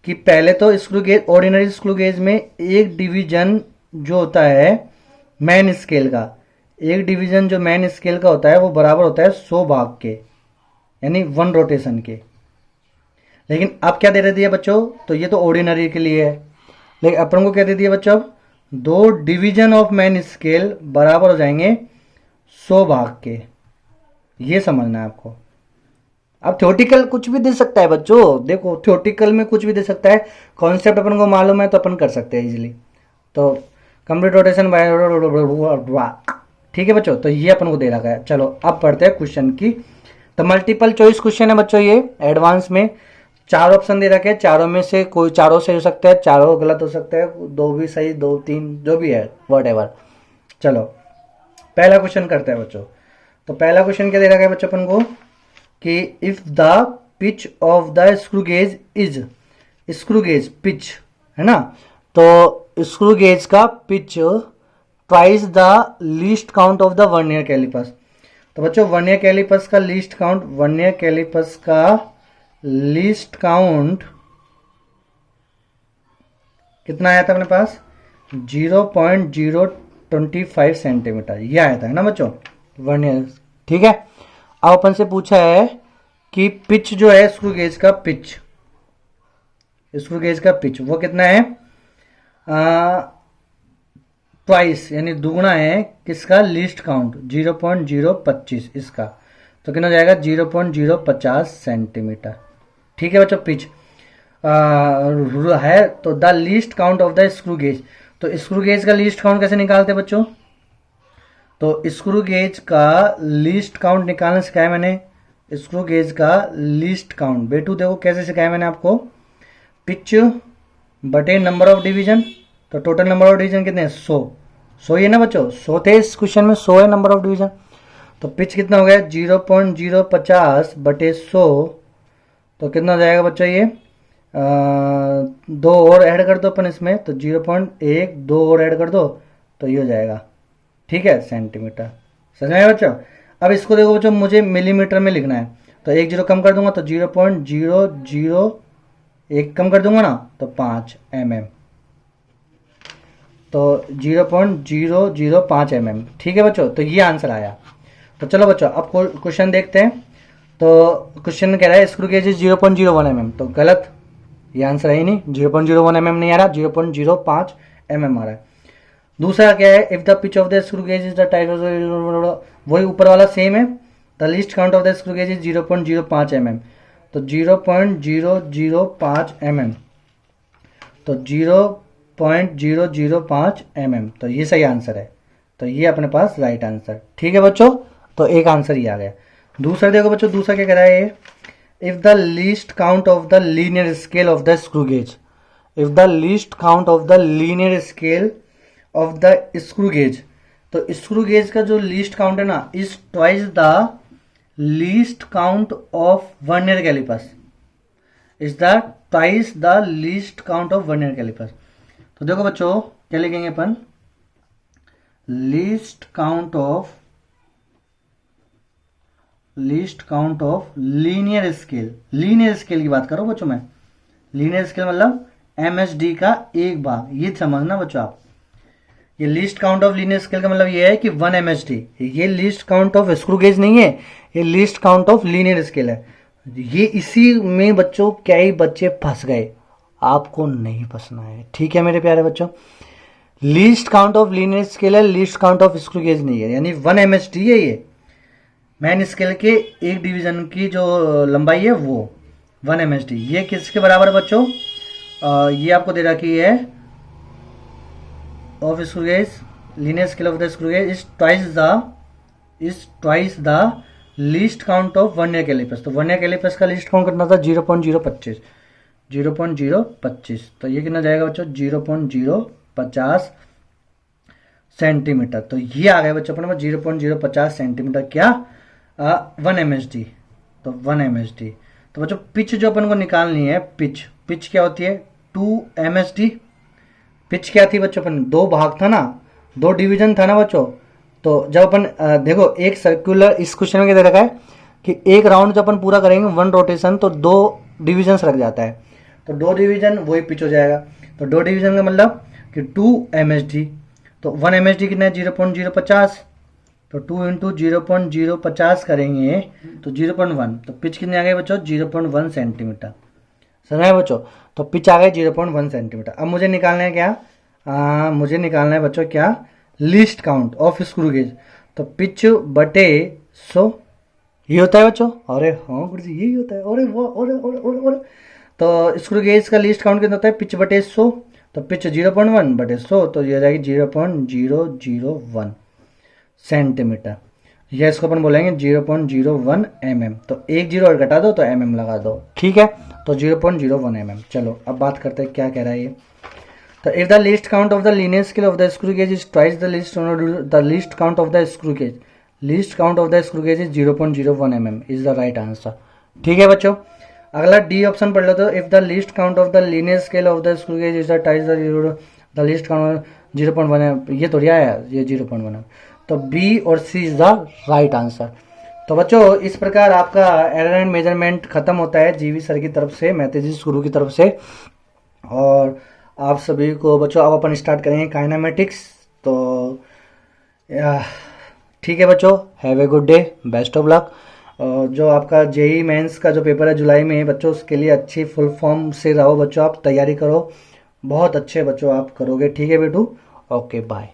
कि पहले तो screw gauge, ordinary screw gauge में एक डिवीजन जो होता है मैन स्केल का, एक डिवीजन जो मैन स्केल का होता है वो बराबर होता है 100 भाग के, यानी 1 रोटेशन के। लेकिन अब क्या दे दिया बच्चों, तो ये तो ऑर्डिनरी के लिए है, लेकिन अपन को क्या दे दिया बच्चों अब दो डिवीजन ऑफ मैन स्केल बराबर हो जाएंगे 100 भाग के, ये समझना है आपको। अब थ्योरेटिकल कुछ भी दे सकता है बच्चों, देखो थ्योरेटिकल में कुछ भी दे सकता है, कॉन्सेप्ट अपन को मालूम है तो अपन कर सकते हैं इजीली। तो कंप्लीट रोटेशन बाय, ठीक है बच्चों, तो ये अपन को दे रखा है। चलो अब पढ़ते हैं क्वेश्चन की। तो मल्टीपल चॉइस क्वेश्चन है बच्चों, ये एडवांस में 4 ऑप्शन दे रखे हैं, चारों में से कोई चारों सही हो सकता है, चारों गलत हो सकता है, 2 भी सही, 2 3 जो भी है व्हाटएवर। चलो पहला क्वेश्चन करते हैं बच्चों। तो पहला क्वेश्चन क्या दे रखा है बच्चों अपन को कि if the pitch of the screw gauge is, screw gauge pitch है ना, तो स्क्रू गेज का pitch twice the least count of the vernier callipers. तो बच्चों वर्नियर कैलिपर्स का लीस्ट काउंट, वर्नियर कैलिपर्स का लीस्ट काउंट कितना आया था अपने पास, 0.025 सेंटीमीटर, ये आया था है ना बच्चों वर्नियर। ठीक है, अब अपन से पूछा है कि पिच जो है स्क्रू गेज का पिच, स्क्रू गेज का पिच वो कितना है, ट्वाइस यानी दुगुना है किसका, लीस्ट काउंट 0.025 इसका, तो कितना जाएगा 0.050 सेंटीमीटर। ठीक है बच्चों, पिच है तो the least count of the screw gauge, तो स्क्रू गेज का लीस्ट काउंट कैसे निकालते हैं बच्चों, तो स्क्रू गेज का लीस्ट काउंट निकालना सिखाया मैंने, स्क्रू गेज का लीस्ट काउंट बेटू देखो कैसे सिखाया मैंने आपको, पिच बटे नंबर ऑफ डिवीजन, तो टोटल नंबर ऑफ डिवीजन कितने हैं 100 ही है ना बच्चों, 100 थे इस क्वेश्चन में, 100 है नंबर ऑफ डिवीजन। तो पिच कितना हो गया 0.050 बटे 100, तो कितना हो जाएगा बच्चों ये 2 और ऐड कर दो अपन इसमें, तो 0.1 2 और ऐड कर दो तो ये हो जाएगा, ठीक है सेंटीमीटर। समझ में आया बच्चों। अब इसको देखो बच्चों मुझे मिलीमीटर में लिखना है, तो 1 0 कम कर दूंगा तो 0.001 कम कर दूंगा ना तो 5 mm, तो 0.005 mm। ठीक है बच्चों, तो ये आंसर आया। तो चलो बच्चों अब क्वेश्चन देखते हैं। तो क्वेश्चन कह रहा है स्क्रू गेज 0.01 mm, तो गलत, ये आंसर है ही नहीं, 0.01 mm नहीं आ रहा, 0.05 mm आ रहा है। दूसरा क्या है, if the pitch of the screw gauge is the type, वही ऊपर वाला सेम है, the least count of the screw gauge is 0.05 mm, तो 0.005 mm, तो 0.005 mm, तो ये सही आंसर है, तो ये अपने पास राइट आंसर। ठीक है बच्चों, तो एक आंसर ये आ गया। दूसरा देखो बच्चों, दूसरा क्या कह रहा है, if the least count of the linear scale of the screw gauge, if the least count of the linear scale of the screw gauge, तो स्क्रू गेज का जो लीस्ट काउंट है ना is twice the least count of vernier callipers, is the twice the least count of vernier callipers. तो देखो बच्चों क्या लिखेंगे अपन, least count of linear scale, linear scale की बात करो बच्चों मैं, लीनियर स्केल मतलब MSD का एक भाग, ये समझना बच्चों आप। ये least count of linear scale का मतलब ये है कि 1 MSD, ये least count of screw gauge नहीं है, ये least count of linear scale है। ये इसी में बच्चों क्या ही बच्चे फंस गए, आपको नहीं फंसना है। ठीक है मेरे प्यारे बच्चों, least count of linear scale है, least count of screw gauge नहीं है, यानी 1 MSD है ये, मैन स्केल के एक डिवीजन की जो लंबाई है वो 1 MSD। ये किसके बराबर है बच्चों, ये आपको दे रखी है of screw gauge, linear scale of the screw gauge is twice the least count of vernier callipers. तो वर्नियर कैलिपर्स का लीस्ट काउंट कितना था 0.025, तो ये कितना जाएगा बच्चों 0.050 सेंटीमीटर। तो ये आ गया बच्चों अपने 0.050 सेंटीमीटर क्या 1 MSD, तो 1 MSD। तो बच्चों पिच जो अपन को निकालनी है, पिच क्या होती है 2 MSD। पिच क्या थी बच्चों अपन, 2 भाग था ना, 2 डिवीजन था ना बच्चों। तो जब अपन देखो एक सर्कुलर, इस क्वेश्चन में क्या दे रखा है कि एक राउंड जब अपन पूरा करेंगे 1 रोटेशन तो 2 डिवीजन रख जाता है, तो 2 डिवीजन वही पिच हो जाएगा। तो 2 डिवीजन का मतलब कि 2 MSD, तो 1 MSD कितना है 0.050, तो 2 इंटू 0.050 करेंगे तो 0.1, तो पिच कितने आ गए बच्चों 0.1 सेंटीमीटर। समझ आए बच्चों, तो पिच आ गए 0.1 सेंटीमीटर। अब मुझे निकालना है क्या मुझे निकालना है बच्चों क्या, least count of screw gauge. तो पिच बटे 100 ये होता है बच्चों। अरे हाँ गुरु जी यही होता है। अरे वाह, अरे तो स्क्रू गेज का लीस्ट काउंट कितना होता है, पिच बटे 100। तो पिच 0.1 बटे 100 तो ये हो जाएगी 0.001 सेंटीमीटर। या इसको अपन बोलेंगे 0.01 mm। तो एक जीरो और घटा दो तो mm लगा दो, ठीक है। तो 0.01 mm। चलो अब बात करते हैं क्या कह रहा है ये। तो if the least count of the linear scale of the screw gauge is twice the least count of the screw gauge, least count of the screw gauge is 0.01 mm is the right answer. ठीक है बच्चों। अगला D option पढ़ लो। तो if the least count of the linear scale of the screw gauge is twice the least count 0.1 ये तो दिया है, ये 0.1 है। तो बी और सी इज द राइट आंसर। तो बच्चों इस प्रकार आपका एरर एंड मेजरमेंट खत्म होता है जीवी सर की तरफ से, मैथेजिस गुरु की तरफ से। और आप सभी को बच्चों अब अपन स्टार्ट करेंगे काइनेमेटिक्स। तो ठीक है बच्चों, have a good day, best of luck. जो आपका जेई मेंस का जो पेपर है जुलाई में बच्चों, उसके लिए अच्छी फुल फॉर्म से रहो बच्चों, आप तैयारी करो, बहुत अच्छे बच्चों आप करोगे। ठीक है बेटू, ओके बाय।